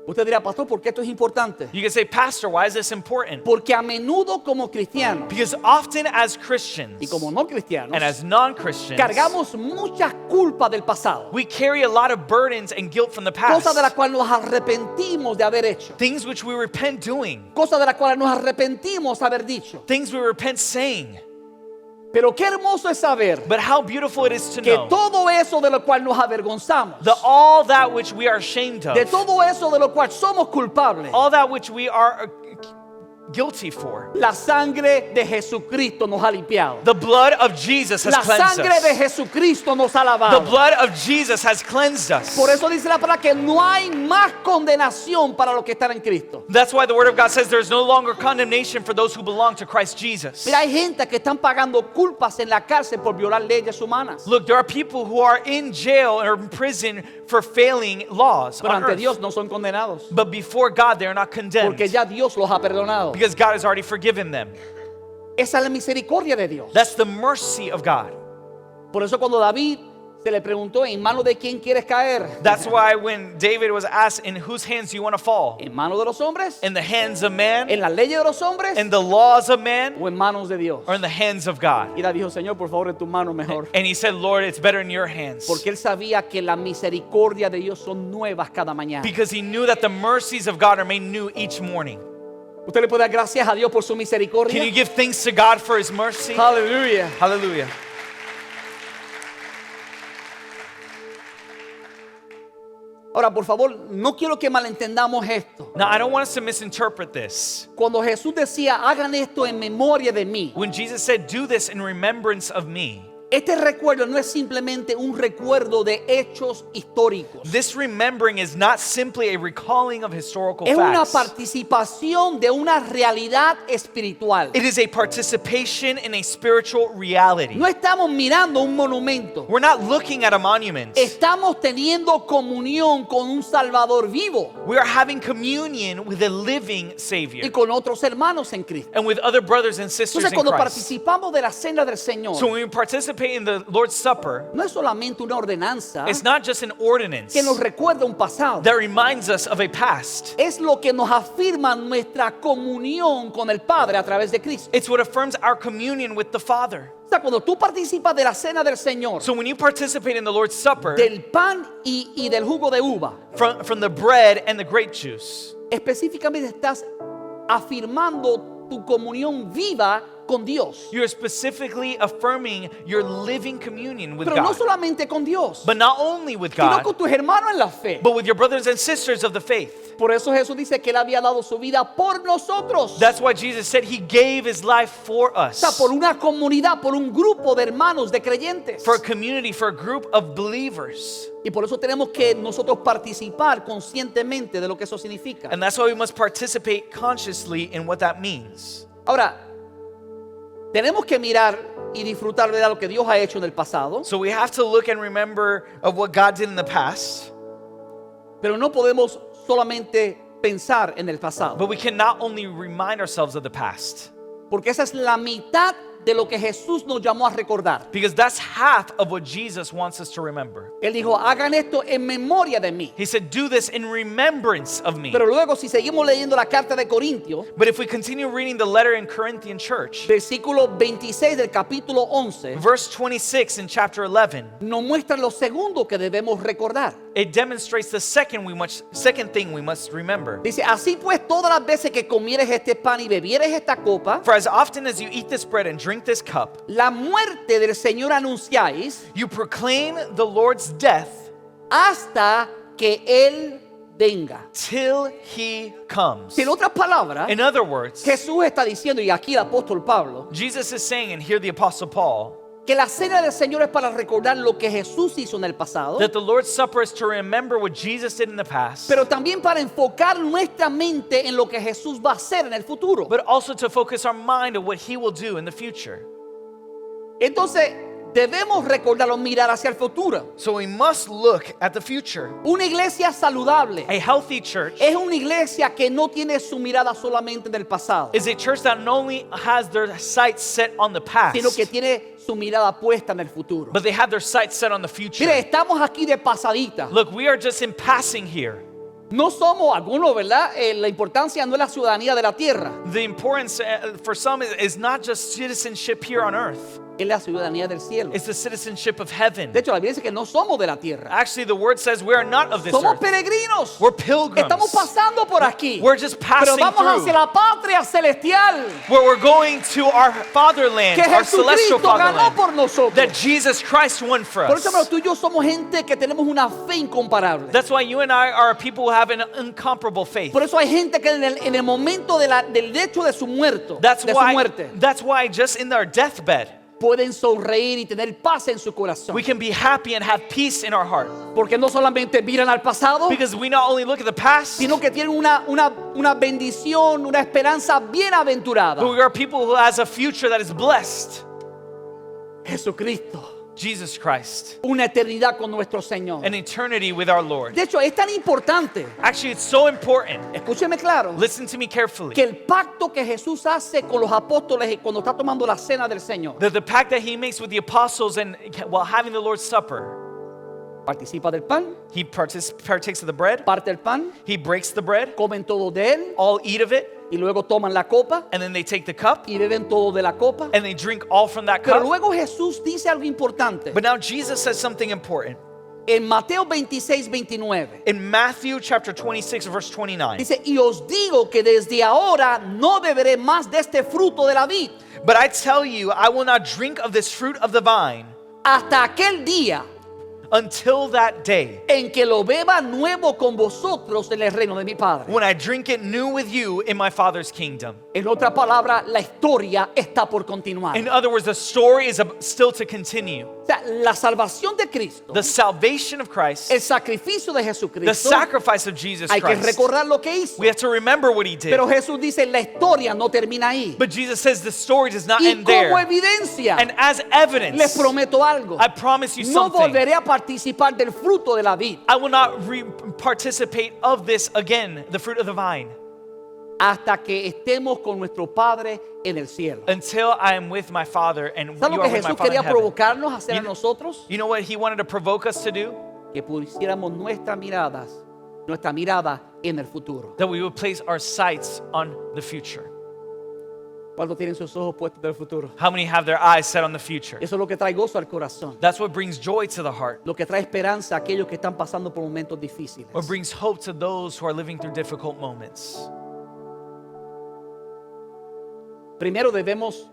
Usted dirá, pastor, ¿por qué esto es importante? You can say, Pastor, why is this important? Porque a menudo como cristianos Because often as y Christians como no cristianos, and as non-Christians, cargamos mucha culpa del pasado, we carry a lot of burdens and guilt from the past. cosas de las cuales nos arrepentimos de haber hecho, Things which we repent doing. cosas de las cuales nos arrepentimos de haber dicho. Things we repent saying. Pero qué hermoso es saber But how beautiful it is to que know todo eso de lo cual nos avergonzamos, that all that which we are ashamed de of, todo eso de lo cual somos culpables, all that which we are guilty for, la sangre de Jesucristo nos ha limpiado. the blood of Jesus has La cleansed sangre de us. Jesucristo nos ha The lavado. blood of Jesus has cleansed us. Por eso dice la palabra que no hay más condenación para los que están en Cristo. That's why the Word of God says there is no longer condemnation for those who belong to Christ Jesus. Mira, hay gente que están pagando culpas en la cárcel por violar leyes humanas. Look, there are people who are in jail or in prison for failing laws Pero on ante earth. Dios no son condenados. But before God, they are not condemned Porque ya Dios los ha perdonado. because God has already forgiven them. Esa es la misericordia de Dios. That's the mercy of God. Por eso cuando David se le preguntó, ¿en manos de quién quieres caer? That's why when David was asked, in whose hands do you want to fall? ¿En manos de los hombres? In the hands of man? ¿En las leyes de los hombres? In the laws of man? ¿O en manos de Dios? Or in the hands of God? Y David dijo, Señor, por favor, en tus manos mejor. And he said, Lord, it's better in your hands. Porque él sabía que la misericordia de Dios son nuevas cada mañana. Because he knew that the mercies of God are made new each morning. ¿Usted le puede dar gracias a Dios por su Can you misericordia? give thanks to God for his mercy? Aleluya. Hallelujah. Ahora, por favor, no quiero que malentendamos esto. Now, I don't want us to misinterpret this. Cuando Jesús decía, hagan esto en memoria de mí, When Jesus said, do this in remembrance of me, este recuerdo no es simplemente un recuerdo de hechos históricos. this remembering is not simply a recalling of historical Es una facts. participación de una realidad espiritual. It is a participation in a spiritual reality. No estamos mirando un monumento. We're not looking at a monument. Estamos teniendo comunión con un Salvador vivo We are having communion with a living y Savior con otros hermanos en Cristo. and with other brothers and sisters Entonces, in cuando Christ. participamos de la cena del Señor, So when we participate in the Lord's Supper, no es solamente una ordenanza it's not just an ordinance que nos recuerda un pasado. that reminds us of a past. Es lo que nos afirma nuestra comunión con el Padre a través de Cristo. It's what affirms our communion with the Father. O sea, cuando tú participas de la cena del Señor, So when you participate in the Lord's Supper, del pan y del jugo de uva, from the bread and the grape juice, específicamente estás afirmando tu comunión viva con Dios. you're specifically affirming your living communion with Pero no God. solamente con Dios, But not only with sino God, con tus hermanos en la fe. but with your brothers and sisters of the faith. Por eso Jesús dice que Él había dado su vida por nosotros. That's why Jesus said he gave his life for O sea, us. por una comunidad, por un grupo de hermanos, de creyentes. For a community, for a group of believers. Y por eso tenemos que nosotros participar conscientemente de lo que eso significa. And that's why we must participate consciously in what that means. Ahora, tenemos que mirar y disfrutar de lo que Dios ha hecho en el pasado, So we have to look and remember of what God did in the past, pero no podemos solamente pensar en el pasado, but we can not only remind ourselves of the past, porque esa es la mitad de lo que Jesús nos llamó a recordar. because that's half of what Jesus wants us to remember. Él dijo, hagan esto en memoria de mí. He said, do this in remembrance of me. Pero luego, si seguimos leyendo la carta de Corintios, But if we continue reading the letter in Corinthian church, versículo 26 del capítulo 11, verse 26 in chapter 11, nos muestra lo segundo que debemos recordar. it demonstrates the second thing we must remember. Dice, así pues, todas las veces que comieres este pan y bebieres esta copa, For as often as you eat this bread and drink this cup, la muerte del Señor anunciáis you proclaim the Lord's death hasta que Él venga. till he comes. En otras palabras, In other words, Jesús está diciendo, y aquí el apóstol Pablo, Jesus is saying, and here the Apostle Paul, que la cena del Señor es para recordar lo que Jesús hizo en el pasado, that the Lord's Supper is to remember what Jesus did in the past, pero también para enfocar nuestra mente en lo que Jesús va a hacer en el futuro. but also to focus our mind on what he will do in the future. Entonces, debemos recordarlo, mirar hacia el futuro. So we must look at the future. Una iglesia saludable A healthy church es una iglesia que no tiene su mirada solamente en el pasado, is a church that not only has their sights set on the past, sino que tiene su mirada puesta en el futuro. but they have their sights set on the Mire, future. estamos aquí de pasadita. Look, we are just in passing here. No somos algunos, ¿verdad? La importancia no es la ciudadanía de la tierra, The importance for some is not just citizenship here on earth, es la ciudadanía del cielo. it's the citizenship of heaven. De hecho, la Biblia dice que no somos de la tierra. Actually, the word says we are not of this Somos earth. peregrinos. We're pilgrims. Estamos pasando por aquí. We're just Pero passing vamos through. hacia la patria celestial Where we're going to our fatherland, que our celestial Jesucristo ganó fatherland, por nosotros. that Jesus Christ won for Por eso, hermano, us. tú y yo somos gente que tenemos una fe incomparable. That's why you and I are people who have an incomparable faith. Por eso hay gente que en el momento del hecho de su muerto, That's de su muerte, why just in their deathbed, pueden sonreír y tener paz en su corazón. we can be happy and have peace in our heart. Porque no solamente miran al pasado, Because we not only look at the past, sino que tienen una bendición, una esperanza bienaventurada. but we are people who has a future that is blessed. Jesucristo, Jesus Christ, una eternidad con nuestro Señor. an eternity with our Lord. De hecho, es tan importante, Actually, it's so important. escúcheme claro, Listen to me carefully. que el pacto que Jesús hace con los apóstoles cuando está tomando la cena del Señor, That the pact that he makes with the apostles and while having the Lord's Supper, participa del pan, he partakes of the bread, parte el pan, he breaks the bread, comen todo de él all eat of it, y luego toman la copa and then they take the cup y beben todo de la copa. and they drink all from that Pero cup. luego Jesús dice algo importante. But now Jesus says something important. En Mateo 26, 29. In Matthew chapter 26, verse 29. Dice, y os digo que desde ahora no beberé más de este fruto de la vid But I tell you, I will not drink of this fruit of the vine hasta aquel día until that day en que lo beba nuevo con vosotros en el reino de mi Padre. when I drink it new with you in my Father's kingdom. En otra palabra, la historia está por continuar. In other words, the story is still to continue. O sea, la salvación de Cristo, The salvation of Christ, el sacrificio de the Jesucristo, sacrifice of Jesus hay que Christ. recordar lo que hizo. We have to remember what he did. Pero Jesús dice, la historia no termina ahí. But Jesus says the story does not Y end como there. evidencia, And as les evidence, prometo algo. I promise you No something. volveré a participar del fruto de la vid I will not participate of this again, the fruit of the vine, hasta que estemos con nuestro Padre en el cielo. until I am with my Father and you ¿Sabes lo are que with my Jesús Father quería in heaven. provocarnos a hacer a You- nosotros? You know what he wanted to provoke us to do? Que pusiéramos nuestra mirada en el futuro. That we would place our sights on the future. Cuando tienen sus ojos puestos del futuro. How many have their eyes set on the future? Eso es lo que trae gozo al corazón. That's what brings joy to the heart, Lo que trae esperanza a aquellos que están pasando por momentos difíciles. or brings hope to those who are living through difficult moments. Primero debemos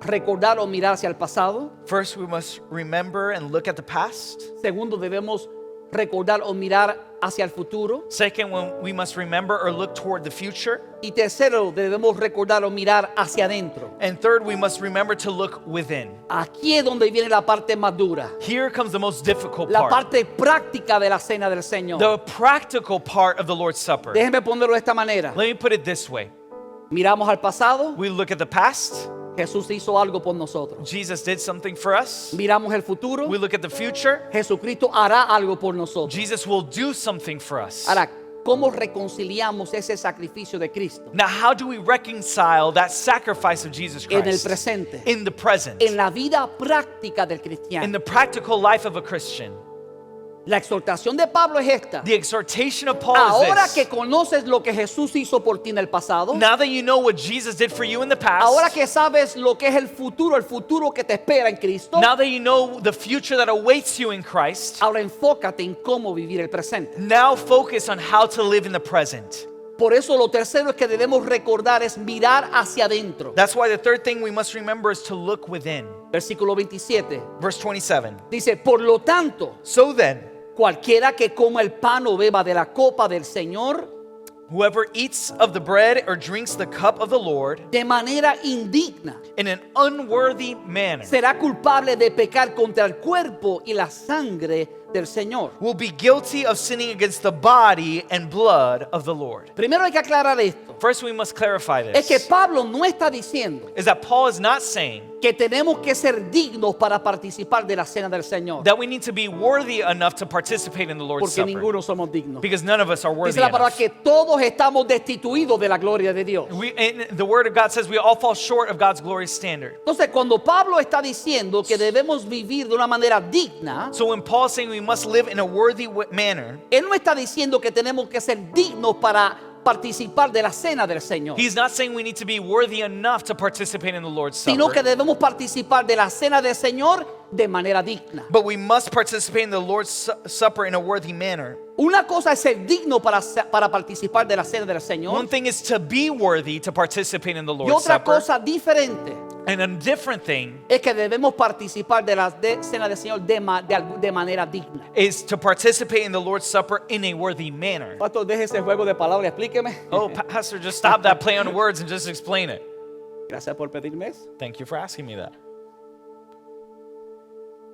recordar o mirar hacia el pasado. First, we must remember and look at the past. Segundo, debemos recordar o mirar hacia el futuro. Second, we must remember or look toward the future. Y tercero, debemos recordar o mirar hacia adentro. And third, we must remember to look within. Aquí es donde viene la parte más dura. Here comes the most difficult La part. parte práctica de la cena del Señor. The practical part of the Lord's Supper. Déjenme ponerlo de esta manera. Let me put it this way. Miramos al pasado. We look at the past. Jesús hizo algo por nosotros. Jesus did something for us. Miramos el futuro. We look at the future. Jesucristo hará algo por nosotros. Jesus will do something for us. Ahora, ¿cómo reconciliamos ese sacrificio de Cristo? Now, how do we reconcile that sacrifice of Jesus En el Christ presente, in the present, en la vida práctica del in cristiano. the practical life of a Christian? La exhortación de Pablo es esta. The exhortation of Paul Ahora is que this. conoces lo que Jesús hizo por ti en el pasado, Now that you know what Jesus did for you in the ahora past, que sabes lo que es el futuro que te espera en Cristo, now that you know the future that awaits you in Christ, ahora enfócate en cómo vivir el presente. now focus on how to live in the present. Por eso lo tercero es que debemos recordar es mirar hacia adentro. That's why the third thing we must remember is to look within. Versículo 27 Verse 27. dice, por lo tanto, So then, cualquiera que coma el pan o beba de la copa del Señor whoever eats of the bread or drinks the cup of the Lord de manera indigna in an unworthy manner será culpable de pecar contra el cuerpo y la sangre del Señor. will be guilty of sinning against the body and blood of the Lord. Primero hay que aclarar esto. First, we must clarify Es que this. Pablo no está diciendo Is that Paul is not saying que tenemos que ser dignos para participar de la cena del Señor. that we need to be worthy enough to participate in the Lord's Porque Supper. ninguno somos dignos. Because none of us are worthy Dice la palabra enough. que todos estamos destituidos de la gloria de Dios. And the Word of God says we all fall short of God's glorious standard. Entonces, cuando Pablo está diciendo que debemos vivir de una manera digna, So when Paul is saying we must live in a worthy manner, él no está diciendo que tenemos que ser dignos para participar de la cena del Señor, he's not saying we need to be worthy enough to participate in the Lord's sino que Supper. debemos participar de la cena del Señor de manera digna. But we must participate in the Lord's Supper in a worthy manner. Una cosa es ser digno para participar de la cena del One Señor, thing is to be worthy to participate in the y Lord's otra Supper. cosa diferente And a different thing es que debemos participar de la cena del Señor de manera digna. is to participate in the Lord's Supper in a worthy manner. Pastor, deje ese juego de palabras, explíqueme. Oh, Pastor, just stop that play on words and just explain it. Gracias por pedirme eso. Thank you for asking me that.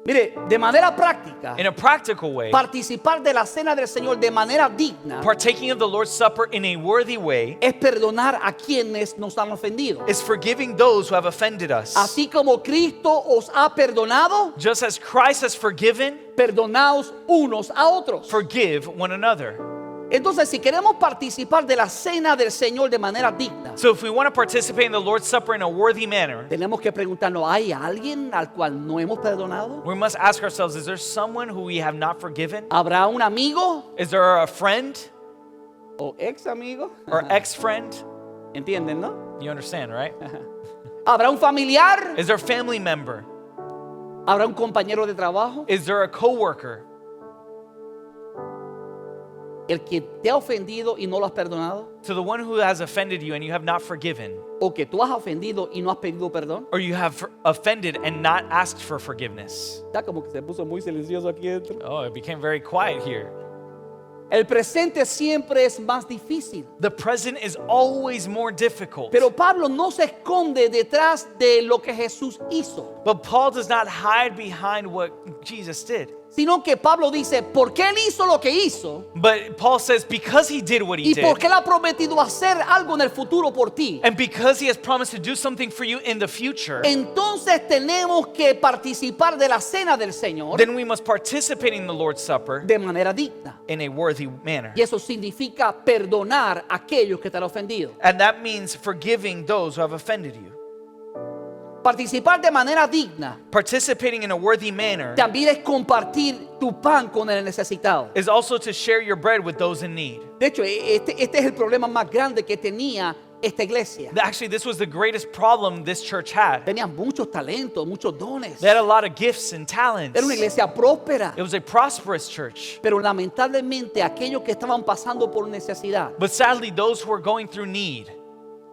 Mire, de manera práctica, In a practical way, participar de la cena del Señor de manera digna partaking of the Lord's Supper in a worthy way es perdonar a quienes nos han ofendido. is forgiving those who have offended us. Así como Cristo os ha perdonado, Just as Christ has forgiven, perdonaos unos a otros. forgive one another. Entonces, si queremos participar de la cena del Señor de manera digna, So if we want to participate in the Lord's Supper in a worthy manner, tenemos que preguntarnos, ¿hay alguien al cual no hemos perdonado? we must ask ourselves, is there someone who we have not forgiven? ¿Habrá un amigo Is there a friend o ex amigo? or ex-friend? ¿Entienden, no? You understand, right? ¿Habrá un familiar? Is there a family member? ¿Habrá un compañero de trabajo? Is there a coworker? el que te ha ofendido y no lo has perdonado, To the one who has offended you and you have not forgiven, o que tú has ofendido y no has pedido perdón. or you have offended and not asked for forgiveness. Está como que se puso muy silencioso aquí dentro. Oh, it became very quiet here. El presente siempre es más difícil. The present is always more difficult. Pero Pablo no se esconde detrás de lo que Jesús hizo, But Paul does not hide behind what Jesus did. sino que Pablo dice, ¿por qué él hizo lo que hizo? But Paul says because he did what he ¿Y did, por qué él ha prometido hacer algo en el futuro por ti? and because he has promised to do something for you in the future, Entonces tenemos que participar de la cena del Señor then we must participate in the Lord's Supper de manera digna. in a worthy manner. Y eso significa perdonar a aquellos que te han ofendido. And that means forgiving those who have offended you. Participar de manera digna Participating in a worthy manner también es compartir tu pan con el necesitado. is also to share your bread with those in need. De hecho, este es el problema más grande que tenía esta iglesia. Actually, this was the greatest problem this church had. Tenían muchos talentos, muchos dones. They had a lot of gifts and talents. Era una iglesia próspera. It was a prosperous church. Pero lamentablemente aquellos que estaban pasando por necesidad But sadly, those who were going through need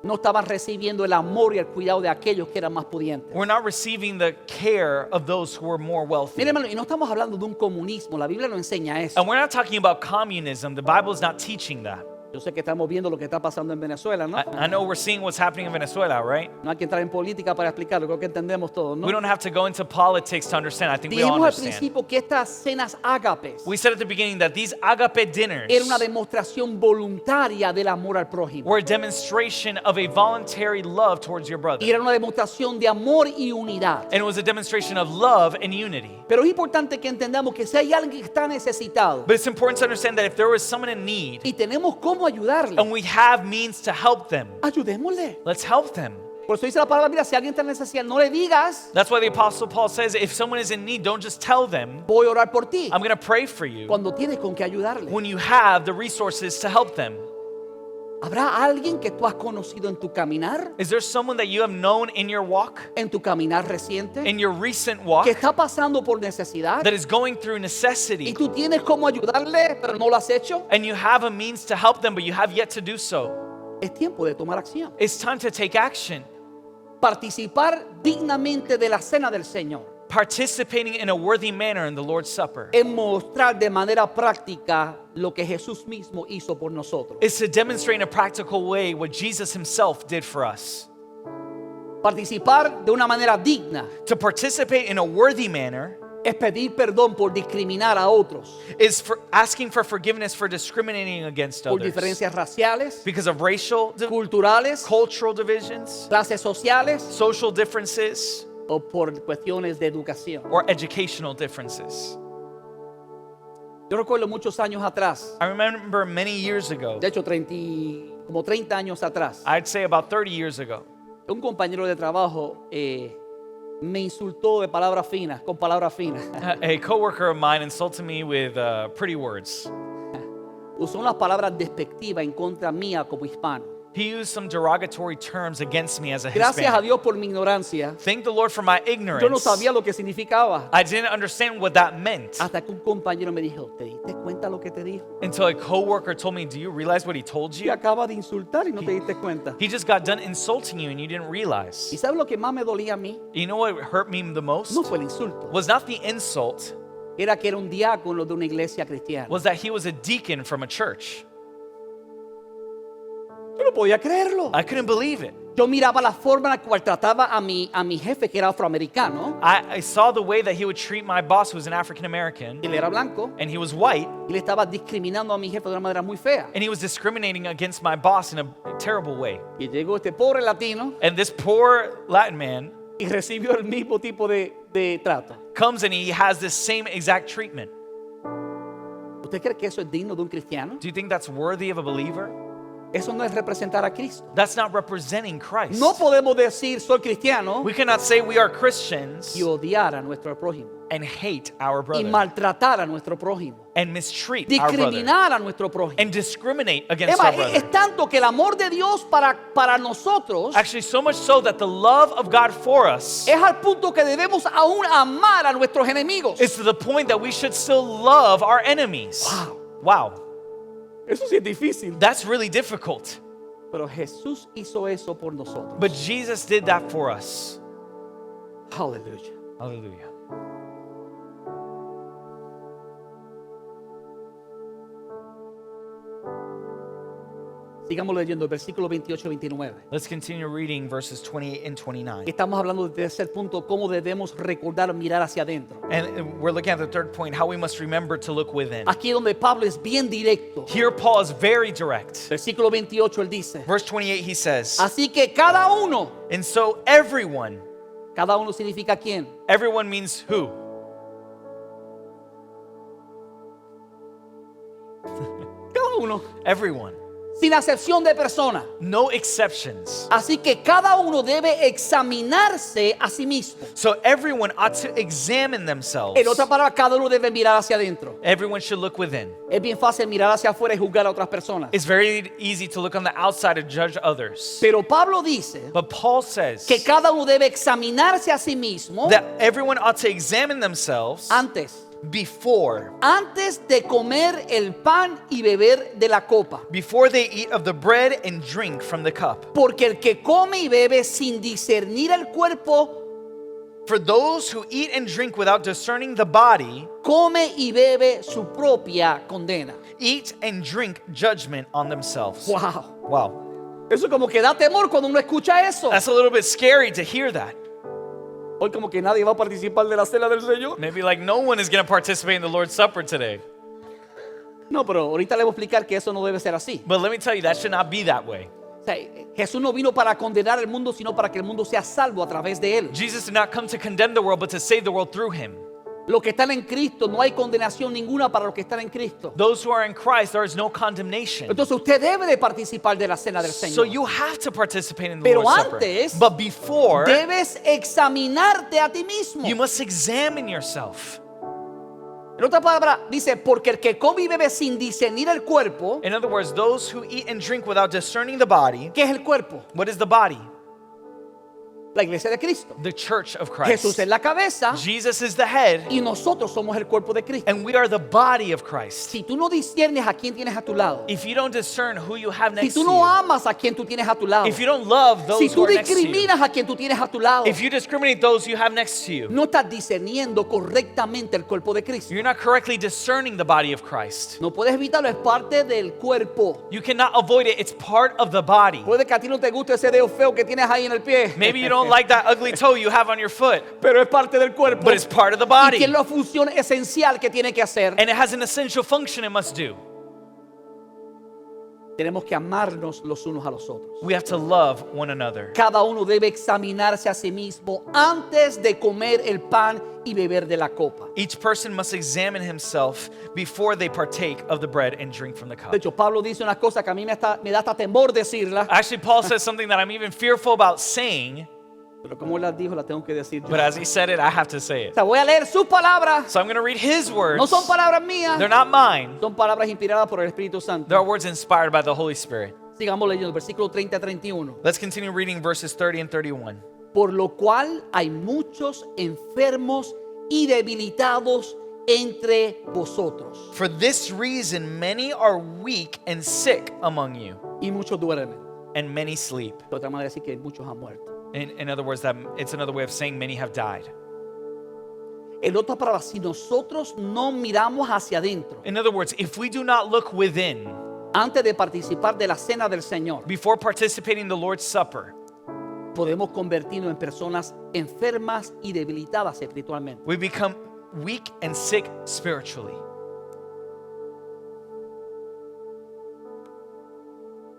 no estaban recibiendo el amor y el cuidado de aquellos que eran más pudientes. were not receiving the care of those who were more wealthy. Mire, hermano, y no estamos hablando de un comunismo. La Biblia no enseña eso. And we're not talking about communism. The Bible is not teaching that. Yo sé que estamos viendo lo que está pasando en Venezuela, ¿no? I know we're seeing what's happening in Venezuela, right? No hay que entrar en política para explicarlo. Creo que entendemos todos, ¿no? We don't have to go into politics to understand. I think we all Dijimos al understand. principio que estas cenas ágapes We said at the beginning that these agape dinners era una demostración voluntaria del amor al prójimo. were a demonstration of a voluntary love towards your brother. Y era una demostración de amor y unidad. And it was a demonstration of love and unity. Pero es importante que entendamos que si hay alguien que está necesitado But it's important to understand that if there was someone in need y tenemos cómo ayudarle, and we have means to help them, ayudémosle. let's help them. Por eso dice la palabra, mira, si alguien está en necesidad, no le digas, That's why the Apostle Paul says if someone is in need, don't just tell them, voy a orar por ti. I'm going to pray for you, Cuando tienes con qué ayudarle. when you have the resources to help them. ¿Habrá alguien que tú has conocido en tu caminar? Is there someone that you have known in your walk, En tu caminar reciente, in your recent walk, que está pasando por necesidad that is going through y necessity, tú tienes cómo ayudarle, pero no lo has hecho? and you have a means to help them, but you have yet to do so? Es tiempo de tomar acción. It's time to take action. Participar dignamente de la cena del Señor Participating in a worthy manner in the Lord's Supper es mostrar de manera práctica lo que Jesús mismo hizo por nosotros. is to demonstrate in a practical way what Jesus himself did for us. Participar de una manera digna To participate in a worthy manner es pedir perdón por discriminar a otros, is for asking for forgiveness for discriminating against por others diferencias raciales, because of racial, culturales, cultural divisions, clases sociales social differences, o por cuestiones de educación. or educational differences. Yo recuerdo muchos años atrás, I remember many years ago, de hecho como 30 años atrás, I'd say about 30 years ago, un compañero de trabajo me insultó de palabras finas, con palabras finas. a coworker of mine insulted me with pretty words. Usó unas palabras despectivas en contra mía como hispano. He used some derogatory terms against me as a Gracias a Hispanic. Dios por mi ignorancia. Thank the Lord for my Yo no ignorance. sabía lo que significaba. I didn't understand what that meant Hasta que un compañero me dijo, ¿te diste cuenta lo que te dijo? until a coworker told me, "Do you realize what he told Te you? acaba de insultar y no te diste cuenta. He just got done insulting you and you didn't realize." ¿Y sabes lo que más me dolía a mí? You know what hurt me the most? No fue el insulto. Was not the insult, Era que era un diácono de una iglesia cristiana. was that he was a deacon from a church. Yo no podía creerlo. I couldn't believe it. Yo miraba la forma en la cual trataba a mi jefe, que era afroamericano. I saw the way that he would treat my boss, who was an African American, Él era blanco. and he was white, Y le estaba discriminando a mi jefe de una manera muy fea. and he was discriminating against my boss in a terrible way. Y llegó este pobre latino And this poor Latin man y recibió el mismo tipo de trato. comes and he has this same exact treatment. ¿Usted cree que eso es digno de un cristiano? Do you think that's worthy of a believer? Eso no es representar a Cristo. That's not representing Christ. No podemos decir soy cristiano We cannot say we are Christians y odiar a nuestro prójimo and hate our y brother maltratar a nuestro prójimo, and mistreat our brother discriminar a nuestro prójimo. and discriminate against Eva, our brother. es tanto que el amor de Dios para nosotros Actually, so much so that the love of God for us es al punto que debemos aún amar a nuestros enemigos. is to the point that we should still love our enemies. Wow. Wow. Eso sí es difícil. That's really difficult. Pero Jesús hizo eso por nosotros. But Jesus did that for us. Aleluya. Hallelujah. Sigamos leyendo el versículo 28 y 29. Let's continue reading verses 28 and 29. Estamos hablando del tercer punto, cómo debemos recordar mirar hacia adentro. And we're looking at the third point, how we must remember to look within. Aquí donde Pablo es bien directo. Here Paul is very direct. Versículo 28 él dice, Verse 28 he says, así que cada uno significa quién? everyone means who? Cada uno, Everyone. sin excepción de persona. No exceptions. Así que cada uno debe examinarse a sí mismo. So everyone ought to examine themselves. En otra palabra, cada uno debe mirar hacia adentro. Everyone should look within. Es bien fácil mirar hacia afuera y juzgar a otras personas. It's very easy to look on the outside and judge others. Pero Pablo dice But Paul says que cada uno debe examinarse a sí mismo that everyone ought to examine themselves before de comer el pan y beber de la copa. they eat of the bread and drink from the cup. Porque el que come y bebe sin discernir el cuerpo, For those who eat and drink without discerning the body, come y bebe su propia condena. eat and drink judgment on themselves. Wow. Wow. Eso como que da temor cuando uno escucha eso. That's a little bit scary to hear that. Hoy como que nadie va a participar de la cena del Señor. Maybe like no one is going to participate in the Lord's Supper today. No, pero ahorita le voy a explicar que eso no debe ser así. But let me tell you, that should not be that way. O sea, Jesús no vino para condenar el mundo, sino para que el mundo sea salvo a través de él. Jesus did not come to condemn the world, but to save the world through him. Los que están en Cristo, no hay condenación ninguna para los que están en Cristo. Those who are in Christ, there is no condemnation. Entonces usted debe de participar de la cena del So Señor. you have to participate in the Pero Lord's Supper. antes, But before, debes examinarte a ti mismo. you must examine yourself. En otra palabra, dice, porque el que come y bebe sin discernir el cuerpo, In other words, those who eat and drink without discerning the body. ¿qué es el cuerpo? What is the body? La iglesia de Cristo. The church of Christ. Jesús es la cabeza Jesus is the head, y nosotros somos el cuerpo de Cristo. and we are the body of Christ. Si tú no discernes a quién tienes a tu lado, If you don't discern who you have si next tú to no you, amas a quien tú tienes a tu lado, if you don't love those si who tú are next to you, discriminas a quien tú tienes a tu lado, if you discriminate those you have next to you, no estás discerniendo correctamente el cuerpo de Cristo. you're not correctly discerning the body of Christ. No puedes evitarlo, es parte del cuerpo. You cannot avoid it. It's part of the body. Puede que a ti no te guste ese dedo feo que tienes ahí en el pie, Maybe you don't like that ugly toe you have on your foot, pero es parte del cuerpo. but it's part of the Y body. tiene la función esencial que tiene que hacer. And it has an essential function it must do. Tenemos que amarnos los unos a los otros. We have to love one another. Cada uno debe examinarse a sí mismo antes de comer el pan y beber de la copa. Each person must examine himself before they partake of the bread and drink from the cup. De hecho, Pablo dice una cosa que a mí me da hasta temor decirla, Actually, Paul says something that I'm even fearful about saying, pero como él la dijo, la tengo que decir yo. but as he said it, I have to say O it. sea, voy a leer sus palabras. So I'm going to read his words. No son palabras mías, They're not mine. son palabras inspiradas por el Espíritu They are Santo. words inspired by the Holy Spirit. Sigamos leyendo, versículo 30 a 31. Let's continue reading verses 30 and 31. Por lo cual hay muchos enfermos y debilitados entre vosotros, For this reason, many are weak and sick among you, y muchos duermen. and many sleep. De otra manera decir que muchos han muerto. In other words, it's another way of saying many have died. En otras palabras, si nosotros no miramos hacia adentro In other words, if we do not look within antes de participar de la cena del Señor, before participating in the Lord's Supper, podemos convertirnos en personas enfermas y debilitadas espiritualmente. we become weak and sick spiritually.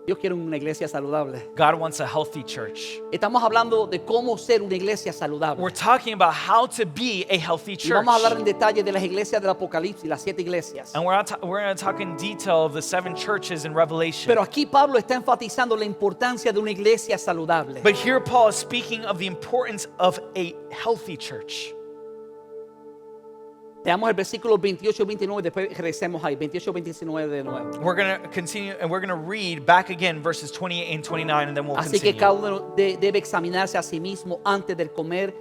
Dios quiere una iglesia saludable. God wants a healthy church. Estamos hablando de cómo ser una iglesia saludable. We're talking about how to be a healthy Y church. vamos a hablar en detalle de las iglesias del Apocalipsis, las 7 iglesias. And we're going to talk in detail of the 7 churches in Revelation. Pero aquí Pablo está enfatizando la importancia de una iglesia saludable. But here Paul is speaking of the importance of a healthy church. Veamos el versículo 28 y 29, después regresemos ahí, 28 y 29 de nuevo. We're going to continue and we're going to read back again verses 28 and 29 and then we'll Así que continue. cada uno debe examinarse a sí mismo antes de comer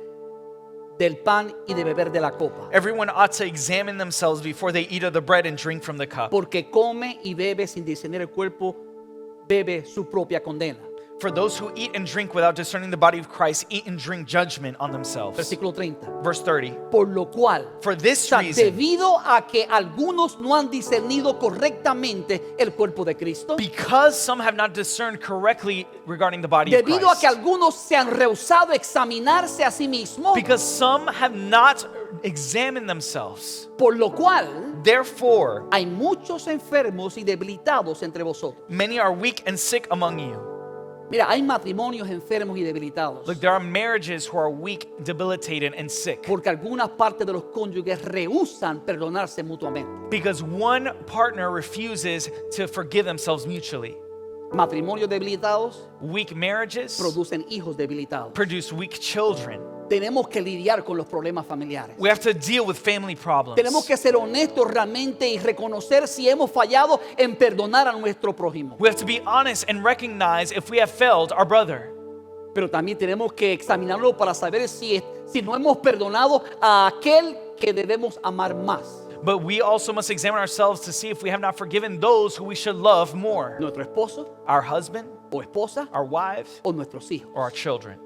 del pan y de beber de la copa. Everyone ought to examine themselves before they eat of the bread and drink from the cup. Porque come y bebe sin discernir el cuerpo, bebe su propia condena. For those who eat and drink without discerning the body of Christ eat and drink judgment on themselves. Versículo 30. Verse 30. Por lo cual, For this o sea, reason, debido a que algunos no han discernido correctamente el cuerpo de Cristo, because some have not discerned correctly regarding the body of debido a que Christ, algunos se han rehusado a examinarse a sí mismos, because some have not examined themselves, por lo cual therefore hay muchos enfermos y debilitados entre vosotros. many are weak and sick among you. Mira, hay matrimonios enfermos y debilitados. Look, there are marriages who are weak, debilitated, and sick. Porque algunas partes de los cónyuges rehúsan perdonarse mutuamente. Because one partner refuses to forgive themselves mutually. Matrimonios debilitados Weak marriages producen hijos debilitados. produce weak children. Tenemos que lidiar con los problemas familiares. We have to deal with family problems. Tenemos que ser honestos realmente y reconocer si hemos fallado en perdonar a nuestro prójimo. We have to be honest and recognize if we have failed our brother. Pero también tenemos que examinarlo para saber si no hemos perdonado a aquel que debemos amar más. But we also must examine ourselves to see if we have not forgiven those who we should love more. Nuestro esposo Our husband, o esposa our wives, o nuestros hijos. or our children.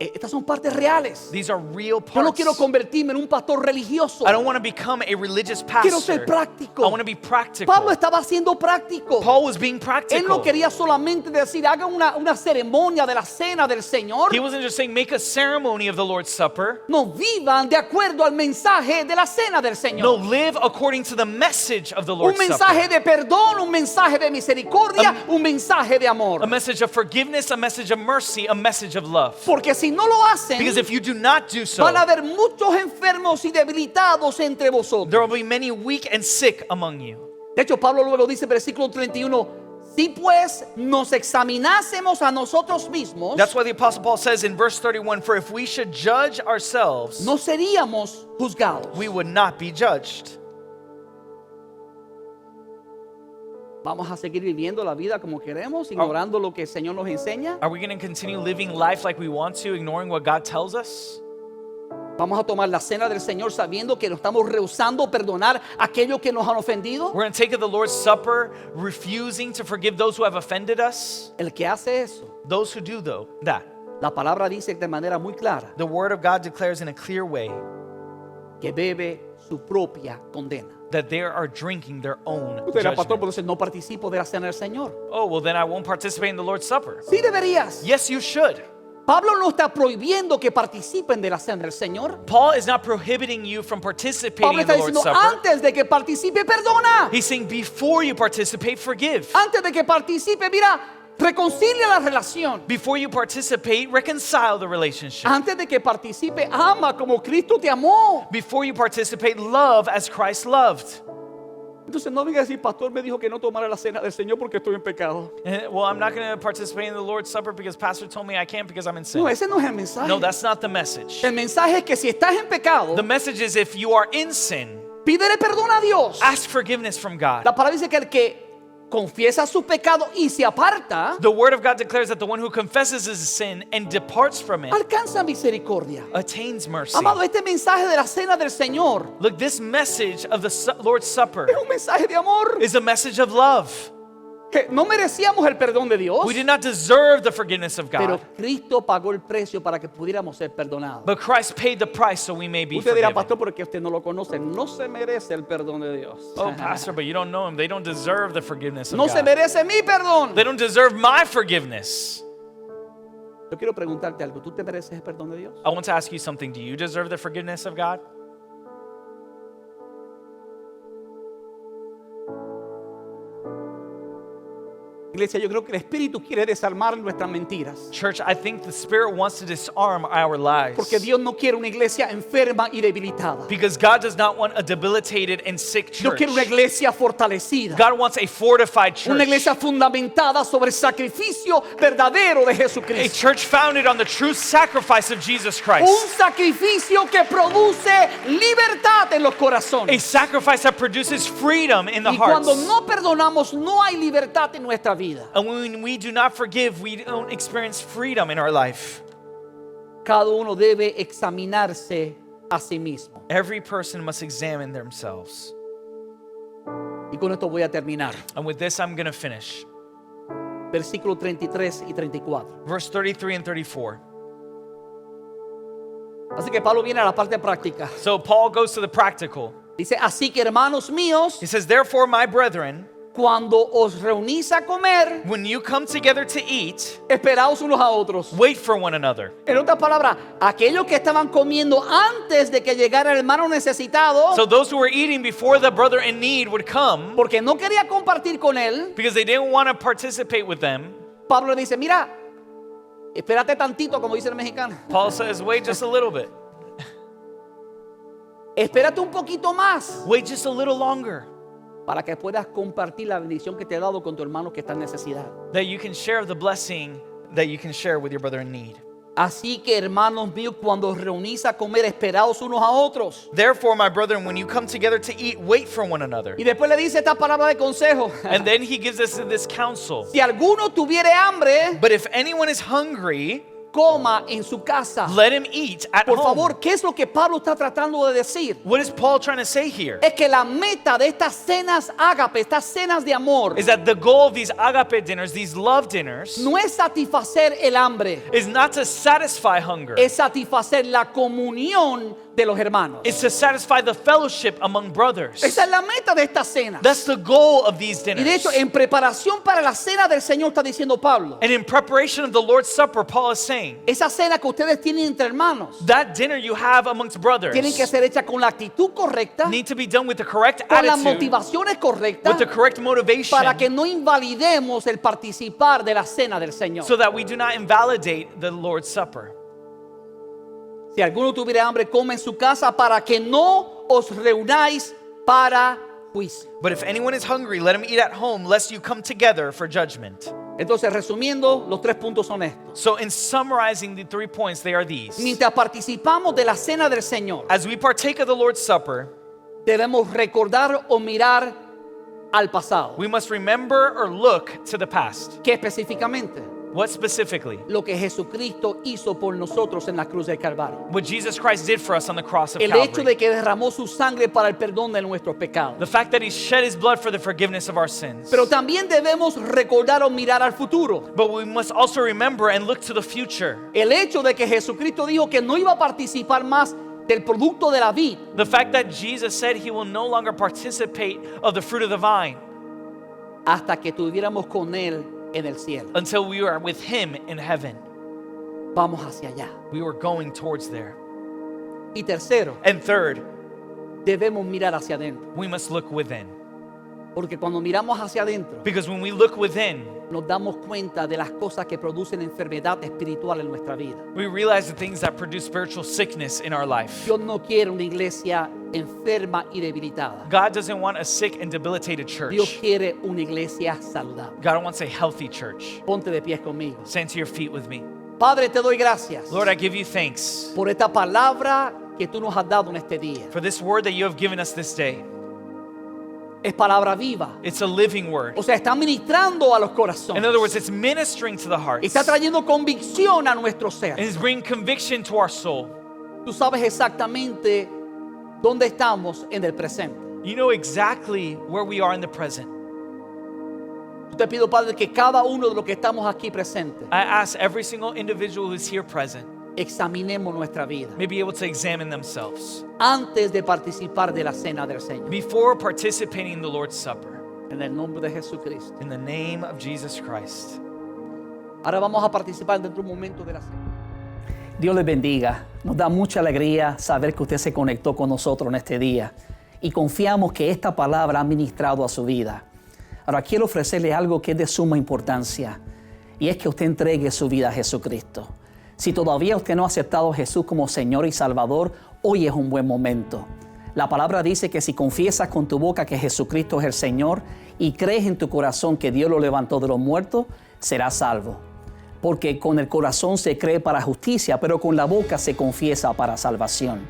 Estas son partes reales. These are real Yo no parts. quiero convertirme en un pastor religioso. I don't want to become a religious Quiero ser pastor. práctico. I want to be practical. Pablo estaba siendo práctico. Paul was being Él no practical. quería solamente decir, haga una ceremonia de la cena del Señor. He wasn't just saying make a ceremony of the Lord's Supper. No, vivan de acuerdo al mensaje de la cena del No, Señor. live according to the message of the Un Lord's mensaje Supper. de perdón, un mensaje de misericordia, un mensaje de amor. A message of forgiveness, a message of mercy, a message of love. Porque si no lo hacen, Because if you do not do so, van a haber muchos enfermos y debilitados entre vosotros. there will be many weak and sick among you. De hecho, Pablo luego dice, versículo 31, si pues nos examinásemos a nosotros mismos, That's why the Apostle Paul says in verse 31, for if we should judge ourselves, no seríamos juzgados. we would not be judged. Vamos a seguir viviendo la vida como queremos, ignorando lo que el Señor nos enseña. Are we going to continue living life like we want to, ignoring what God tells us? Vamos a tomar la cena del Señor sabiendo que nos estamos rehusando perdonar a aquellos que nos han ofendido. We're going to take of the Lord's Supper, refusing to forgive those who have offended us. El que hace eso, Those who do, though, that. la palabra dice de manera muy clara The Word of God declares in a clear way que bebe su propia condena. that they are drinking their own Usted dirá, pastor, judgment. pero entonces no participo de la cena del Señor. Oh, well, then I won't participate in the Lord's Supper. Sí deberías. Yes, you should. Pablo no está prohibiendo que participen de la cena del Señor. Paul is not prohibiting you from participating Pablo in the está Lord's diciendo, Supper. antes de que participe, perdona. He's saying before you participate, forgive. Antes de que participe, mira, reconcilia la relación. Before you participate, reconcile the relationship. Antes de que participe, ama como Cristo te amó. Before you participate, love as Christ loved. Entonces no venga a decir, pastor me dijo que no tomara la cena del Señor porque estoy en pecado. Well, I'm not going to participate in the Lord's Supper because Pastor told me I can't because I'm in sin. No, ese no es el mensaje. No, that's not the message. El mensaje es que si estás en pecado, The message is if you are in sin, pídele perdón a Dios. ask forgiveness from God. La palabra dice que el que confiesa su pecado y se aparta, The Word of God declares that the one who confesses his sin and departs from it alcanza misericordia. attains mercy. Amado, este mensaje de la cena del Señor Look, this message of the Lord's Supper es un mensaje de amor. is a message of love. Que no merecíamos el perdón de Dios, We did not deserve the forgiveness of pero God, Cristo pagó el precio para que pudiéramos ser perdonados. but Christ paid the price so we may be Usted dirá, forgiven. pastor, porque usted no lo conoce, no se merece el perdón de Dios. Oh, Pastor, but you don't know him. They don't deserve the forgiveness of No se God. merece mi perdón. They don't deserve my forgiveness. Yo quiero preguntarte algo. ¿Tú te mereces el perdón de Dios? I want to ask you something. Do you deserve the forgiveness of God? Iglesia, yo creo que el Espíritu quiere desarmar nuestras mentiras. Church, I think the Spirit wants to disarm our lies. Porque Dios no quiere una iglesia enferma y debilitada. Because God does not want a debilitated and sick Dios church. quiere una iglesia fortalecida. God wants a fortified church. Una iglesia fundamentada sobre el sacrificio verdadero de A Jesucristo. church founded on the true sacrifice of Jesus Un Christ. sacrificio que produce libertad en los A corazones. sacrifice that produces freedom in the Y cuando hearts. no perdonamos, no hay libertad en nuestra vida. vida. And when we do not forgive, we don't experience freedom in our life. Cada uno debe examinarse a sí mismo. Every person must examine themselves. Y con esto voy a terminar. And with this, I'm going to finish. Versículos 33 y 34. Verse 33 and 34. Así que Pablo viene a la parte práctica. So Paul goes to the practical. Dice, así que hermanos míos, He says, therefore, my brethren, cuando os reunís a comer, when you come together to eat, esperaos unos a otros. wait for one another. En otras palabras, aquellos que estaban comiendo antes de que llegara el hermano necesitado, So those who were eating before the brother in need would come, porque no quería compartir con él, because they didn't want to participate with them, Pablo le dice, mira, espérate tantito, como dice el mexicano. Paul says, wait just a little bit. Espérate un poquito más Wait just a little longer, para que puedas compartir la bendición que te he dado con tu hermano que está en necesidad. that you can share the blessing that you can share with your brother in need. Así que, hermanos míos, cuando os reunís a comer, esperaos unos a otros. Therefore, my brethren, when you come together to eat, wait for one another. Y después le dice esta palabra de consejo. And then he gives us this counsel. Si alguno tuviere hambre, But if anyone is hungry, coma en su casa. let him eat at Por home. favor, ¿qué es lo que Pablo está tratando de decir? What is Paul trying to say here? Es que la meta de estas cenas ágape, estas cenas de amor, Is that the goal of these agape dinners, these love dinners, no es satisfacer el hambre, is not to satisfy hunger. es satisfacer la comunión de los hermanos. It's to satisfy the fellowship among brothers. Esa es la meta de estas cenas. That's the goal of these Y de dinners. hecho, en preparación para la cena del Señor está diciendo Pablo, And in preparation of the Lord's Supper, Paul is saying, esa cena que ustedes tienen entre hermanos that dinner you have amongst brothers tienen que ser hecha con la actitud correcta, need to be done with the correct con las attitude, motivaciones correctas, with the correct motivation, para que no invalidemos el participar de la cena del Señor. so that we do not invalidate the Lord's Supper. Si alguno tuviera hambre, come en su casa para que no os reunáis para juicio. But if anyone is hungry, let him eat at home, lest you come together for judgment. Entonces, resumiendo, los tres puntos son estos. So in summarizing the 3 points, they are these. Mientras participamos de la cena del Señor, As we partake of the Lord's Supper, debemos recordar o mirar al pasado. we must remember or look to the past. ¿Qué específicamente? What specifically? Lo que Jesucristo hizo por nosotros en la cruz del Calvario. What Jesus Christ did for us on the cross of El hecho Calvary. de que derramó su sangre para el perdón de nuestros pecados. The fact that he shed his blood for the forgiveness of our sins. Pero también debemos recordar o mirar al futuro. But we must also remember and look to the future. El hecho de que Jesucristo dijo que no iba a participar más del producto de la vid The fact that Jesus said he will no longer participate of the fruit of the vine hasta que estuviéramos con Él en el cielo. until we are with him in heaven. Vamos hacia allá. We were going towards there. Y tercero, And third, debemos mirar hacia adentro. we must look within. Porque cuando miramos hacia adentro, Because when we look within, nos damos cuenta de las cosas que producen enfermedad espiritual en nuestra vida. we realize the things that produce spiritual sickness in our life. Dios no quiere una iglesia enferma y debilitada. God doesn't want a sick and debilitated church. Dios quiere una iglesia saludable. God wants a healthy church. Ponte de pies conmigo. Stand to your feet with me. Padre, te doy gracias Lord, I give you thanks por esta palabra que tú nos has dado en este día. for this word that you have given us this day. Es palabra viva. It's a living word. O sea, está ministrando a los In corazones. other words, it's ministering to the hearts. Está trayendo convicción a nuestro ser. And it's bringing conviction to our soul. Tú sabes exactamente dónde estamos en el presente. You know exactly where we are in the present. Yo te pido, Padre, que cada uno de los que estamos aquí presentes I ask every single individual who's here present examinemos nuestra vida may be able to examine themselves antes de participar de la cena del Señor. before participating in the Lord's Supper. En el nombre de Jesucristo. In the name of Jesus Christ. Ahora vamos a participar dentro de un momento de la cena. Dios les bendiga. Nos da mucha alegría saber que usted se conectó con nosotros en este día y confiamos que esta palabra ha ministrado a su vida. Ahora quiero ofrecerle algo que es de suma importancia y es que usted entregue su vida a Jesucristo. Si todavía usted no ha aceptado a Jesús como Señor y Salvador, hoy es un buen momento. La palabra dice que si confiesas con tu boca que Jesucristo es el Señor y crees en tu corazón que Dios lo levantó de los muertos, serás salvo. Porque con el corazón se cree para justicia, pero con la boca se confiesa para salvación.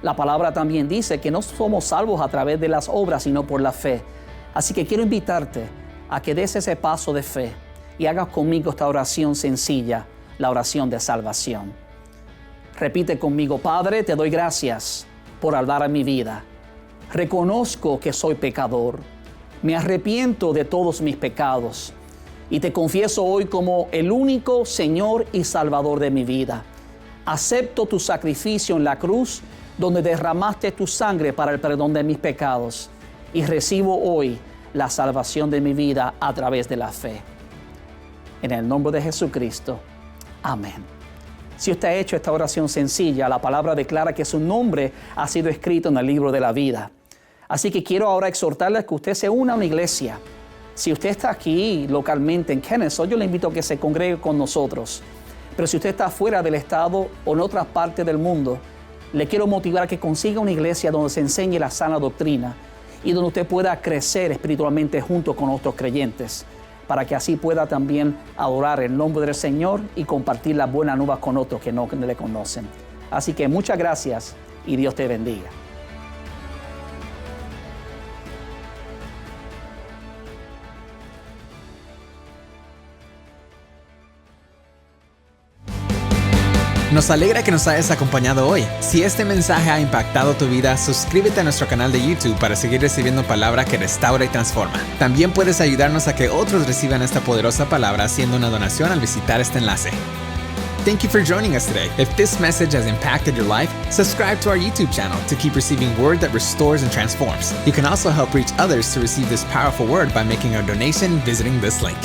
La palabra también dice que no somos salvos a través de las obras, sino por la fe. Así que quiero invitarte a que des ese paso de fe y hagas conmigo esta oración sencilla, la oración de salvación. Repite conmigo: Padre, te doy gracias por hablar a mi vida. Reconozco que soy pecador. Me arrepiento de todos mis pecados y te confieso hoy como el único Señor y Salvador de mi vida. Acepto tu sacrificio en la cruz, donde derramaste tu sangre para el perdón de mis pecados, y recibo hoy la salvación de mi vida a través de la fe. En el nombre de Jesucristo. Amén. Si usted ha hecho esta oración sencilla, la palabra declara que su nombre ha sido escrito en el libro de la vida. Así que quiero ahora exhortarle a que usted se una a una iglesia. Si usted está aquí localmente en Kennesaw, yo le invito a que se congregue con nosotros. Pero si usted está fuera del estado o en otra parte del mundo, le quiero motivar a que consiga una iglesia donde se enseñe la sana doctrina y donde usted pueda crecer espiritualmente junto con otros creyentes, para que así pueda también adorar el nombre del Señor y compartir las buenas nuevas con otros que no le conocen. Así que muchas gracias y Dios te bendiga. Nos alegra que nos hayas acompañado hoy. Si este mensaje ha impactado tu vida, suscríbete a nuestro canal de YouTube para seguir recibiendo palabra que restaura y transforma. También puedes ayudarnos a que otros reciban esta poderosa palabra haciendo una donación al visitar este enlace. Thank you for joining us today. If this message has impacted your life, subscribe to our YouTube channel to keep receiving word that restores and transforms. You can also help reach others to receive this powerful word by making a donation visiting this link.